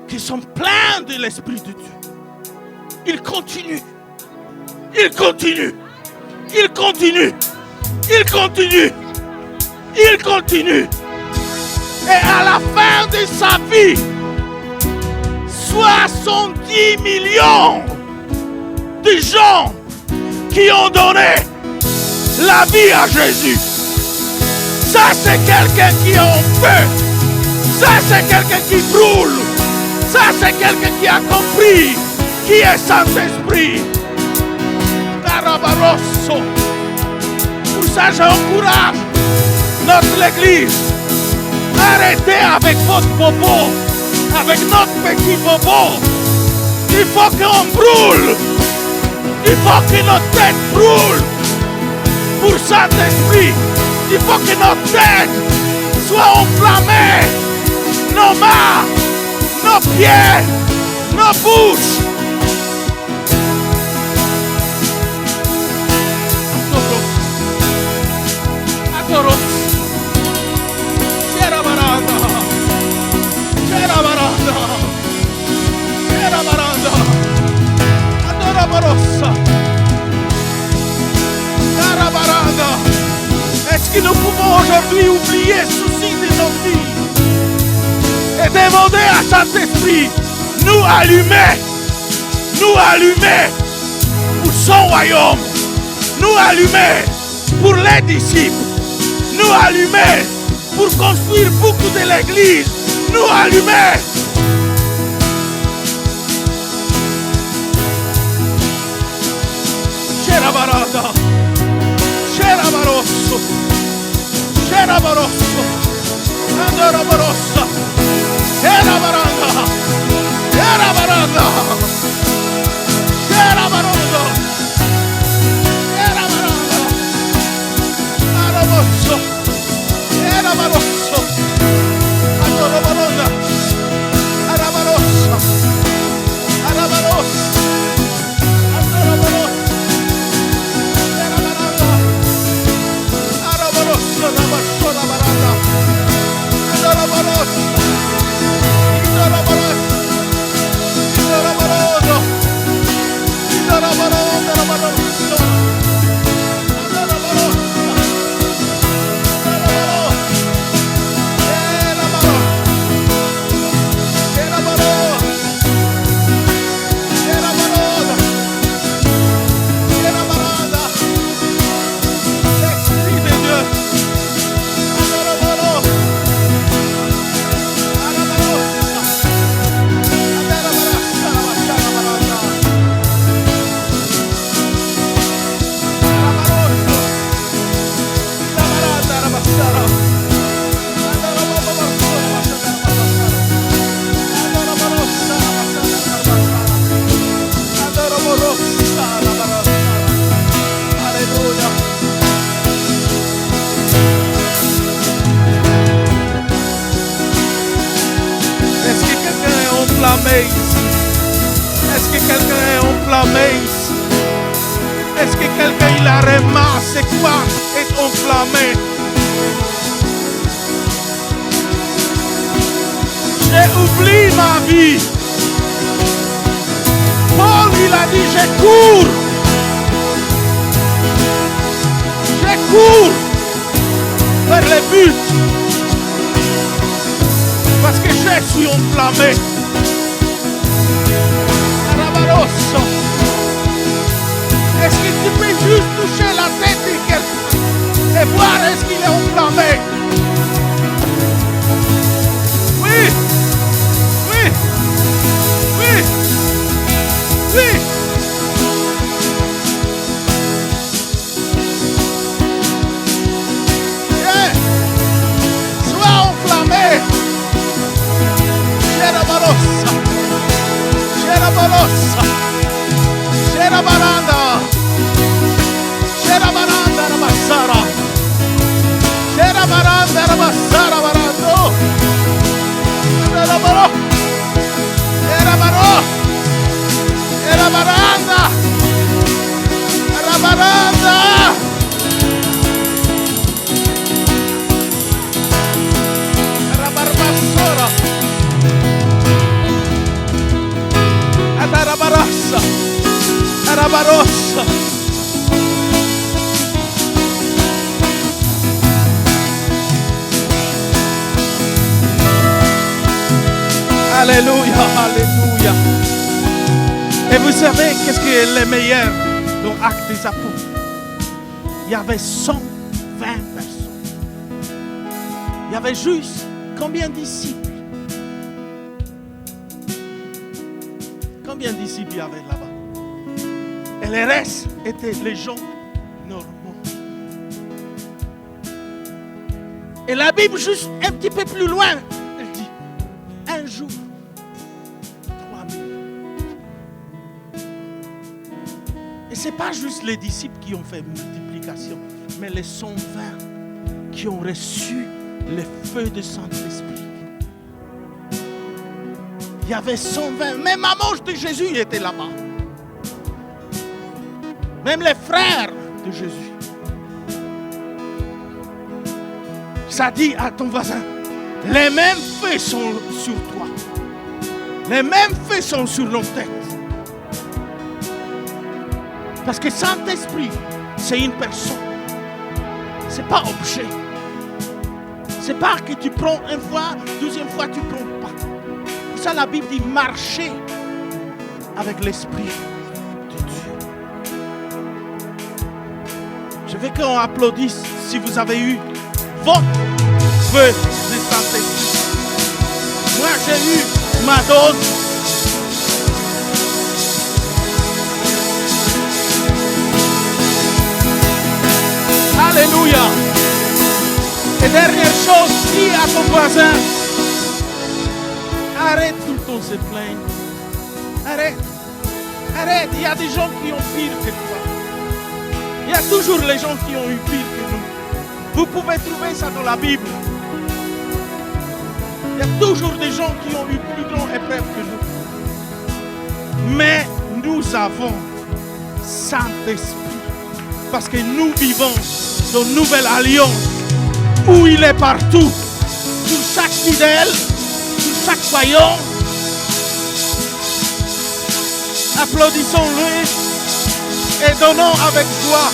qui sont pleins de l'Esprit de Dieu, ils continuent. Ils continuent. Ils continuent. Ils continuent. Ils continuent. Et à la fin de sa vie, 70 millions de gens qui ont donné la vie à Jésus. Ça, c'est quelqu'un qui est en feu. Ça, c'est quelqu'un qui brûle. Ça, c'est quelqu'un qui a compris Qui est Saint-Esprit? Carabarosso. Pour ça, j'encourage notre Église. Arrêtez avec votre bobo, avec notre petit bobo. Il faut qu'on brûle. Il faut que notre tête brûle. Pour Saint-Esprit, il faut que notre tête soit enflammée. Nos mains, nos pieds, nos bouches. Adoros. C'era baranda. C'era baranda. C'era baranda. Adora barossa. C'era baranda. Est-ce que nous pouvons aujourd'hui oublier le souci de nos vies et demander à Saint-Esprit nous allumer pour son royaume, nous allumer pour les disciples, nous allumer pour construire beaucoup de l'église, nous allumer. C'era baranda, c'era barosso, c'era barosso, andora barossa, c'era baranda, c'era baranda, c'era baranda, c'era baranda, arabosso, c'era barosso, andora baranda, arabarossa, arabarossa, andora barossa. Est-ce que quelqu'un est enflammé ici? Est-ce que quelqu'un il a remarqué c'est quoi être enflammé? J'ai oublié ma vie. Paul il a dit je cours vers le but parce que je suis enflammé. Est-ce que tu peux juste toucher la tête de quelqu'un et voir est-ce qu'il est enflammé? Oui, oui, oui, oui. Yeah. Sois enflammé. C'era barossa. C'era barossa. C'era baranda. C'era baranda rabassara. C'era baranda rabassara barando. C'era baro. C'era baro. C'era baranda. C'era baranda. C'era barbassora. C'era barassa. C'era barossa. Alléluia, alléluia. Et vous savez qu'est-ce qui est le meilleur dans Actes des Apôtres? Il y avait 120 personnes. Il y avait juste combien de disciples? Combien de disciples il y avait là-bas? Et les restes étaient les gens normaux. Et la Bible, juste un petit peu plus loin, elle dit, un jour, 3000. Et ce n'est pas juste les disciples qui ont fait multiplication, mais les 120 qui ont reçu le feu de Saint-Esprit. Il y avait 120, même la manche de Jésus était là-bas. Même les frères de Jésus. Ça dit à ton voisin, les mêmes feux sont sur toi. Les mêmes feux sont sur nos têtes. Parce que Saint-Esprit, c'est une personne. Ce n'est pas objet. Ce n'est pas que tu prends une fois, deuxième fois, tu ne prends pas. Pour ça, la Bible dit marcher avec l'Esprit de Dieu. Je veux qu'on applaudisse si vous avez eu votre feu de Saint-Esprit. Moi, j'ai eu ma dose. Alléluia. Et dernière chose, dis à ton voisin, arrête tout le temps de se plaindre. Arrête. Arrête. Il y a des gens qui ont pire que toi. Il y a toujours les gens qui ont eu pire que nous. Vous pouvez trouver ça dans la Bible. Il y a toujours des gens qui ont eu plus grandes épreuves que nous. Mais nous avons Saint-Esprit. Parce que nous vivons dans une nouvelle alliance où il est partout. Sur chaque fidèle, sur chaque croyant. Applaudissons-le et donnons avec joie.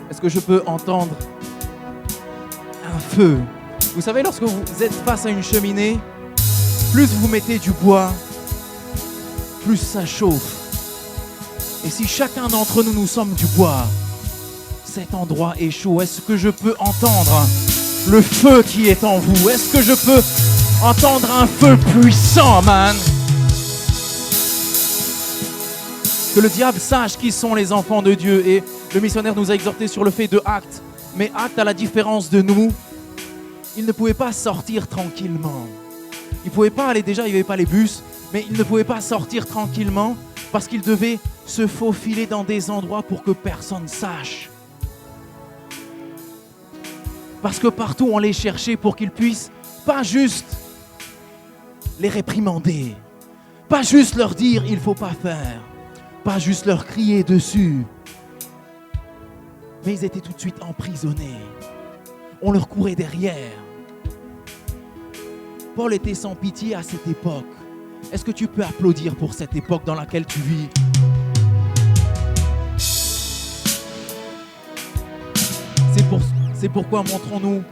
Est-ce que je peux entendre un feu? Vous savez, lorsque vous êtes face à une cheminée, plus vous mettez du bois, plus ça chauffe. Et si chacun d'entre nous, nous sommes du bois, cet endroit est chaud. Est-ce que je peux entendre le feu qui est en vous? Est-ce que je peux entendre un feu puissant, man? Que le diable sache qui sont les enfants de Dieu. Et le missionnaire nous a exhorté sur le fait de Actes. Mais Actes, à la différence de nous, il ne pouvait pas sortir tranquillement. Il ne pouvait pas aller, déjà il n'y avait pas les bus, mais il ne pouvait pas sortir tranquillement parce qu'il devait se faufiler dans des endroits pour que personne ne sache. Parce que partout on les cherchait pour qu'ils puissent pas juste les réprimander, pas juste leur dire il ne faut pas faire, pas juste leur crier dessus. Mais ils étaient tout de suite emprisonnés. On leur courait derrière. Paul était sans pitié à cette époque. Est-ce que tu peux applaudir pour cette époque dans laquelle tu vis? C'est pourquoi montrons-nous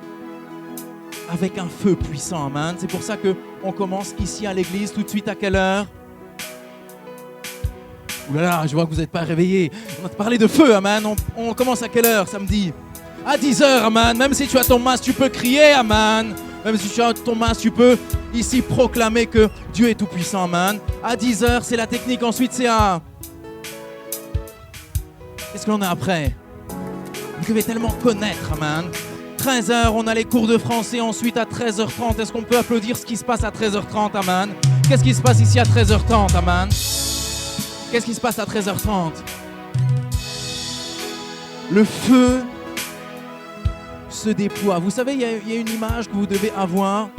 avec un feu puissant, amen. C'est pour ça qu'on commence ici à l'église tout de suite à quelle heure? Ouh là là, je vois que vous n'êtes pas réveillés. On va te parler de feu, amen. On commence à quelle heure samedi? À 10h, amen. Même si tu as ton masque, tu peux crier, amen. Même si tu as ton masque, tu peux ici proclamer que Dieu est tout puissant, amen. À 10h, c'est la technique. Ensuite, c'est à... Qu'est-ce qu'on a après? Vous devez tellement connaître, amen. 13h, on a les cours de français. Ensuite, à 13h30, est-ce qu'on peut applaudir ce qui se passe à 13h30, amen? Qu'est-ce qui se passe ici à 13h30, amen? Qu'est-ce qui se passe à 13h30? le feu se déploie. Vous savez, il y a une image que vous devez avoir.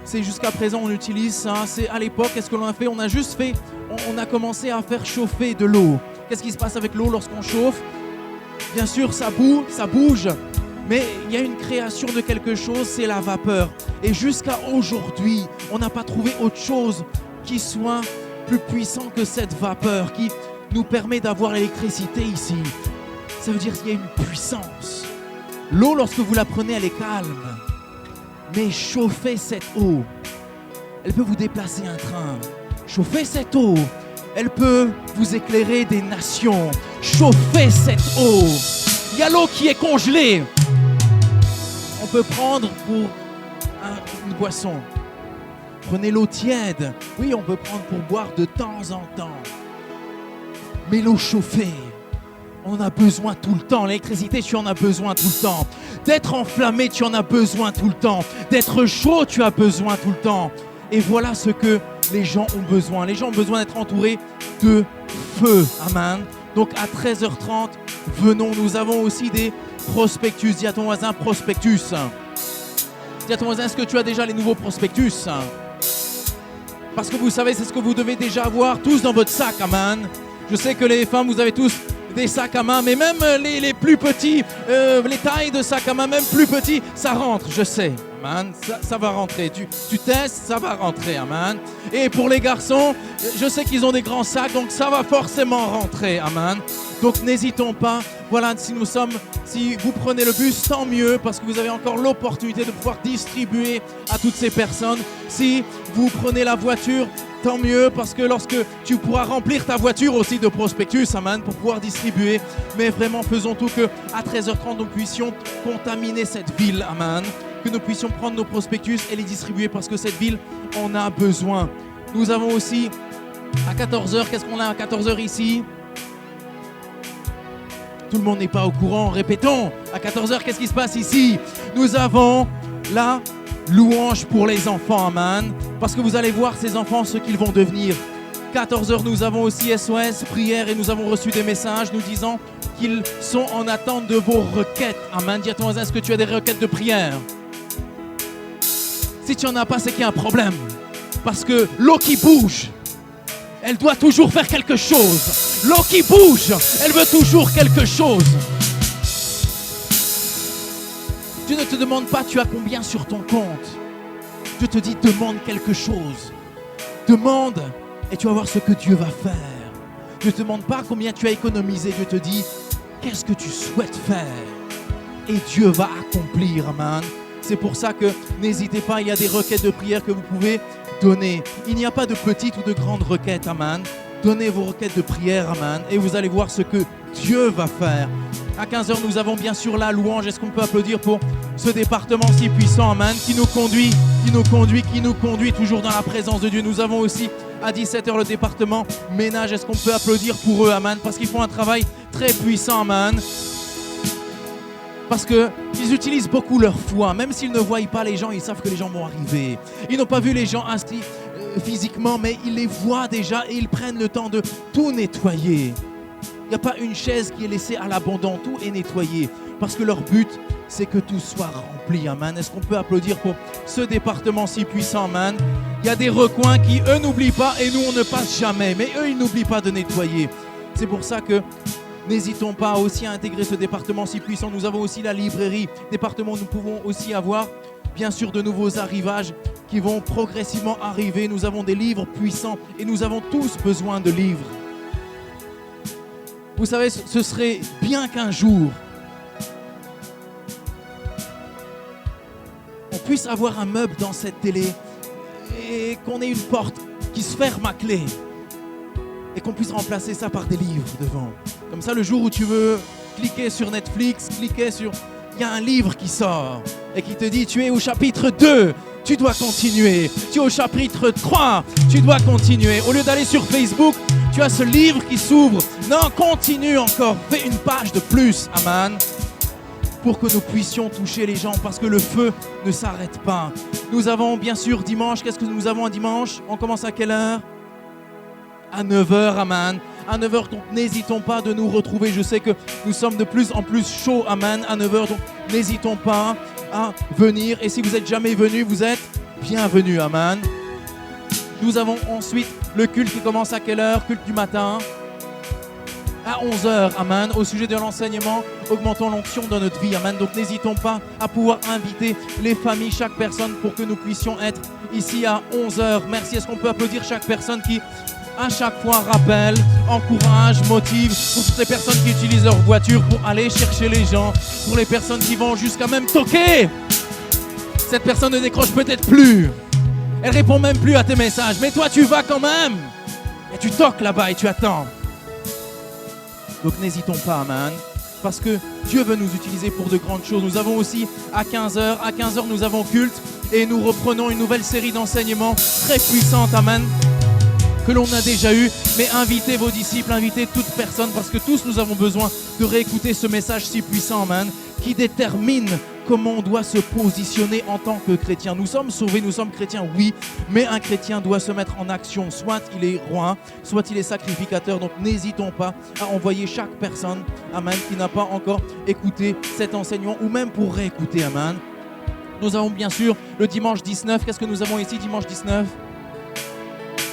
C'est jusqu'à présent, on utilise ça. C'est à l'époque, qu'est-ce que l'on a fait? On a commencé à faire chauffer de l'eau. Qu'est-ce qui se passe avec l'eau lorsqu'on chauffe? Bien sûr, ça bouge, mais il y a une création de quelque chose, c'est la vapeur. Et jusqu'à aujourd'hui, on n'a pas trouvé autre chose qui soit plus puissant que cette vapeur, qui nous permet d'avoir l'électricité ici. Ça veut dire qu'il y a une puissance. L'eau, lorsque vous la prenez, elle est calme. Mais chauffez cette eau, elle peut vous déplacer un train. Chauffez cette eau, elle peut vous éclairer des nations. Chauffez cette eau. Il y a l'eau qui est congelée. On peut prendre pour une boisson. Prenez l'eau tiède. Oui, on peut prendre pour boire de temps en temps. Mais l'eau chauffée, on en a besoin tout le temps. L'électricité, tu en as besoin tout le temps. D'être enflammé, tu en as besoin tout le temps. D'être chaud, tu as besoin tout le temps. Et voilà ce que les gens ont besoin. Les gens ont besoin d'être entourés de feu. Amen. Donc à 13h30, venons. Nous avons aussi des prospectus. Dis à ton voisin, prospectus. Dis à ton voisin, est-ce que tu as déjà les nouveaux prospectus? Parce que vous savez, c'est ce que vous devez déjà avoir tous dans votre sac. Amen. Je sais que les femmes, vous avez tous des sacs à main, mais même les plus petits, les tailles de sacs à main, même plus petits, ça rentre, je sais. Amen. Ça va rentrer. Tu testes, ça va rentrer. Amen. Et pour les garçons, je sais qu'ils ont des grands sacs, donc ça va forcément rentrer. Amen. Donc n'hésitons pas. Voilà, si vous prenez le bus, tant mieux, parce que vous avez encore l'opportunité de pouvoir distribuer à toutes ces personnes. Si vous prenez la voiture, tant mieux, parce que lorsque tu pourras remplir ta voiture aussi de prospectus, amen, pour pouvoir distribuer. Mais vraiment, faisons tout que à 13h30, nous puissions contaminer cette ville, amen. Que nous puissions prendre nos prospectus et les distribuer, parce que cette ville en a besoin. Nous avons aussi, à 14h, qu'est-ce qu'on a à 14h ici? Tout le monde n'est pas au courant. Répétons, à 14h, qu'est-ce qui se passe ici? Nous avons la louange pour les enfants, amen. Parce que vous allez voir ces enfants, ce qu'ils vont devenir. 14h, nous avons aussi SOS, prière, et nous avons reçu des messages nous disant qu'ils sont en attente de vos requêtes. Amen. Dis à ton voisin, est-ce que tu as des requêtes de prière? Si tu n'en as pas, c'est qu'il y a un problème. Parce que l'eau qui bouge, elle doit toujours faire quelque chose. L'eau qui bouge, elle veut toujours quelque chose. Dieu ne te demande pas tu as combien sur ton compte. Dieu te dit demande quelque chose. Demande et tu vas voir ce que Dieu va faire. Dieu ne te demande pas combien tu as économisé. Dieu te dit qu'est-ce que tu souhaites faire. Et Dieu va accomplir. Amen. C'est pour ça que n'hésitez pas, il y a des requêtes de prière que vous pouvez donner. Il n'y a pas de petites ou de grandes requêtes. Amen. Donnez vos requêtes de prière. Amen. Et vous allez voir ce que Dieu va faire. À 15h, nous avons bien sûr la louange. Est-ce qu'on peut applaudir pour ce département si puissant, amen, qui nous conduit toujours dans la présence de Dieu. Nous avons aussi à 17h le département ménage. Est-ce qu'on peut applaudir pour eux, amen, parce qu'ils font un travail très puissant, amen. Parce qu'ils utilisent beaucoup leur foi. Même s'ils ne voient pas les gens, ils savent que les gens vont arriver. Ils n'ont pas vu les gens assis physiquement, mais ils les voient déjà et ils prennent le temps de tout nettoyer. Il n'y a pas une chaise qui est laissée à l'abandon, tout est nettoyé. Parce que leur but, c'est que tout soit rempli, amen. Est-ce qu'on peut applaudir pour ce département si puissant, amen? Il y a des recoins qui, eux, n'oublient pas et nous, on ne passe jamais. Mais eux, ils n'oublient pas de nettoyer. C'est pour ça que n'hésitons pas aussi à intégrer ce département si puissant. Nous avons aussi la librairie, département où nous pouvons aussi avoir, bien sûr, de nouveaux arrivages qui vont progressivement arriver. Nous avons des livres puissants et nous avons tous besoin de livres. Vous savez, ce serait bien qu'un jour, on puisse avoir un meuble dans cette télé et qu'on ait une porte qui se ferme à clé et qu'on puisse remplacer ça par des livres devant. Comme ça, le jour où tu veux cliquer sur Netflix, il y a un livre qui sort et qui te dit tu es au chapitre 2, tu dois continuer. Tu es au chapitre 3, tu dois continuer. Au lieu d'aller sur Facebook, tu as ce livre qui s'ouvre. Non, continue encore. Fais une page de plus, amen. Pour que nous puissions toucher les gens. Parce que le feu ne s'arrête pas. Nous avons bien sûr dimanche. Qu'est-ce que nous avons un dimanche? On commence à quelle heure? À 9h, amen. à 9h. Donc n'hésitons pas de nous retrouver. Je sais que nous sommes de plus en plus chauds, amen, à 9h. Donc n'hésitons pas à venir. Et si vous n'êtes jamais venu, vous êtes bienvenus, amen. Nous avons ensuite le culte qui commence à quelle heure? Culte du matin à 11h, amen. Au sujet de l'enseignement, augmentons l'onction dans notre vie, amen. Donc n'hésitons pas à pouvoir inviter les familles, chaque personne, pour que nous puissions être ici à 11h. Merci. Est-ce qu'on peut applaudir chaque personne qui, à chaque fois, rappelle, encourage, motive, pour toutes les personnes qui utilisent leur voiture pour aller chercher les gens, pour les personnes qui vont jusqu'à même toquer. Cette personne ne décroche peut-être plus. Elle répond même plus à tes messages. Mais toi, tu vas quand même. Et tu toques là-bas et tu attends. Donc n'hésitons pas, amen. Parce que Dieu veut nous utiliser pour de grandes choses. Nous avons aussi à 15h. À 15h, nous avons culte. Et nous reprenons une nouvelle série d'enseignements très puissante, amen, que l'on a déjà eu. Mais invitez vos disciples, invitez toute personne. Parce que tous, nous avons besoin de réécouter ce message si puissant, amen, qui détermine comment on doit se positionner en tant que chrétien. Nous sommes sauvés, nous sommes chrétiens, oui, mais un chrétien doit se mettre en action. Soit il est roi, soit il est sacrificateur. Donc n'hésitons pas à envoyer chaque personne, amen, qui n'a pas encore écouté cet enseignement, ou même pour réécouter, amen. Nous avons bien sûr le dimanche 19. Qu'est-ce que nous avons ici dimanche 19?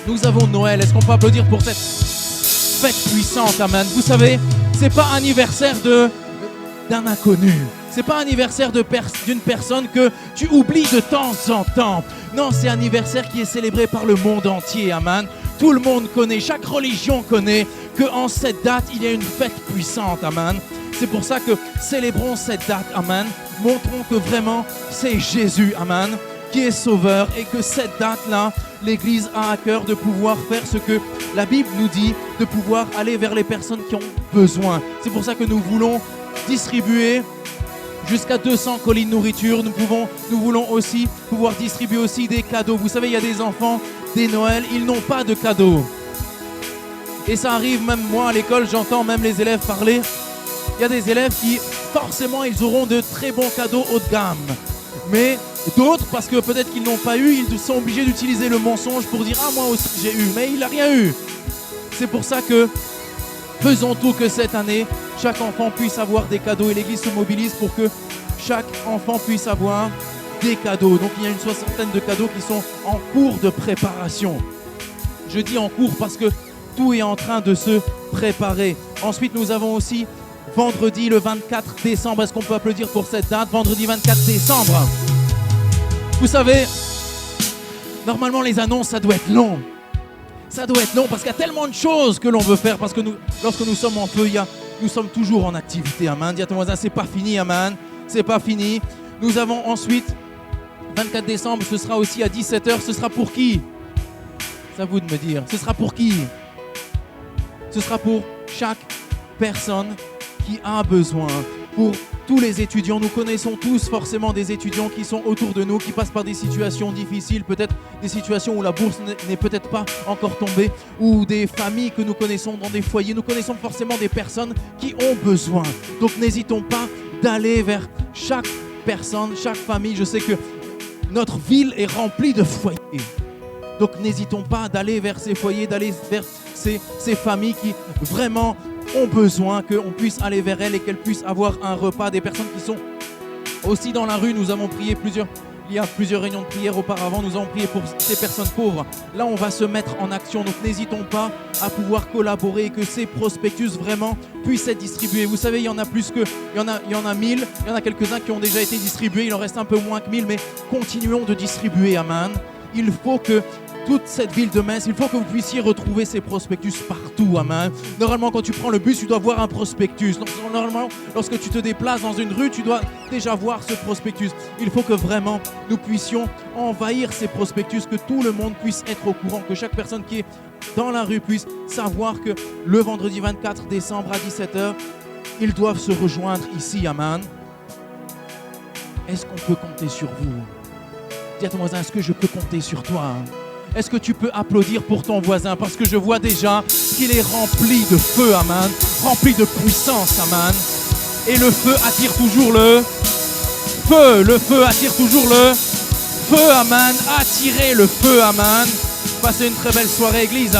Nous avons Noël. Est-ce qu'on peut applaudir pour cette fête puissante, amen? Vous savez, c'est pas anniversaire d'un inconnu. C'est pas anniversaire d'une personne que tu oublies de temps en temps. Non, c'est anniversaire qui est célébré par le monde entier, amen. Tout le monde connaît, chaque religion connaît qu'en cette date, il y a une fête puissante, amen. C'est pour ça que célébrons cette date, amen. Montrons que vraiment, c'est Jésus, amen, qui est sauveur, et que cette date-là, l'Église a à cœur de pouvoir faire ce que la Bible nous dit, de pouvoir aller vers les personnes qui ont besoin. C'est pour ça que nous voulons distribuer jusqu'à 200 colis de nourriture. Nous voulons aussi pouvoir distribuer aussi des cadeaux. Vous savez, il y a des enfants, des Noëls, ils n'ont pas de cadeaux. Et ça arrive, même moi à l'école, j'entends même les élèves parler. Il y a des élèves qui, forcément, ils auront de très bons cadeaux haut de gamme. Mais d'autres, parce que peut-être qu'ils n'ont pas eu, ils sont obligés d'utiliser le mensonge pour dire « Ah, moi aussi j'ai eu », mais il n'a rien eu. C'est pour ça que faisons tout que cette année, chaque enfant puisse avoir des cadeaux, et l'Église se mobilise pour que chaque enfant puisse avoir des cadeaux. Donc il y a une 60aine de cadeaux qui sont en cours de préparation. Je dis en cours parce que tout est en train de se préparer. Ensuite, nous avons aussi vendredi le 24 décembre. Est-ce qu'on peut applaudir pour cette date? Vendredi 24 décembre. Vous savez, normalement les annonces, ça doit être long. Ça doit être long parce qu'il y a tellement de choses que l'on veut faire. Parce que lorsque nous sommes en feu, nous sommes toujours en activité, amen. Dis à ton voisin, c'est pas fini, amen. C'est pas fini. Nous avons ensuite, 24 décembre, ce sera aussi à 17h. Ce sera pour qui? C'est à vous de me dire. Ce sera pour qui? Ce sera pour chaque personne qui a besoin. Pour tous les étudiants, nous connaissons tous forcément des étudiants qui sont autour de nous, qui passent par des situations difficiles, peut-être des situations où la bourse n'est peut-être pas encore tombée, ou des familles que nous connaissons dans des foyers. Nous connaissons forcément des personnes qui ont besoin. Donc n'hésitons pas d'aller vers chaque personne, chaque famille. Je sais que notre ville est remplie de foyers. Donc n'hésitons pas d'aller vers ces foyers, d'aller vers ces familles qui vraiment ont besoin, qu'on puisse aller vers elles et qu'elles puissent avoir un repas. Des personnes qui sont aussi dans la rue, nous avons prié il y a plusieurs réunions de prière auparavant, nous avons prié pour ces personnes pauvres. Là, on va se mettre en action, donc n'hésitons pas à pouvoir collaborer et que ces prospectus vraiment puissent être distribués. Vous savez, il y en a 1000, il y en a quelques-uns qui ont déjà été distribués, il en reste un peu moins que 1000, mais continuons de distribuer, amen. Il faut que toute cette ville de Metz, il faut que vous puissiez retrouver ces prospectus partout, amen. Normalement, quand tu prends le bus, tu dois voir un prospectus. Normalement, lorsque tu te déplaces dans une rue, tu dois déjà voir ce prospectus. Il faut que vraiment nous puissions envahir ces prospectus, que tout le monde puisse être au courant, que chaque personne qui est dans la rue puisse savoir que le vendredi 24 décembre à 17h, ils doivent se rejoindre ici, amen. Est-ce qu'on peut compter sur vous? Dis à ton voisin, est-ce que je peux compter sur toi? Est-ce que tu peux applaudir pour ton voisin? Parce que je vois déjà qu'il est rempli de feu, amen. Rempli de puissance, amen. Et le feu attire toujours le feu. Le feu attire toujours le feu, amen. Attirez le feu, amen. Passez une très belle soirée, église.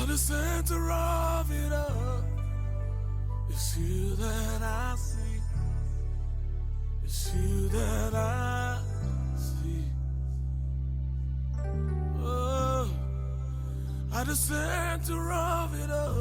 the center of it all. It's you that I see. It's you that I see. Oh, at the center of it all.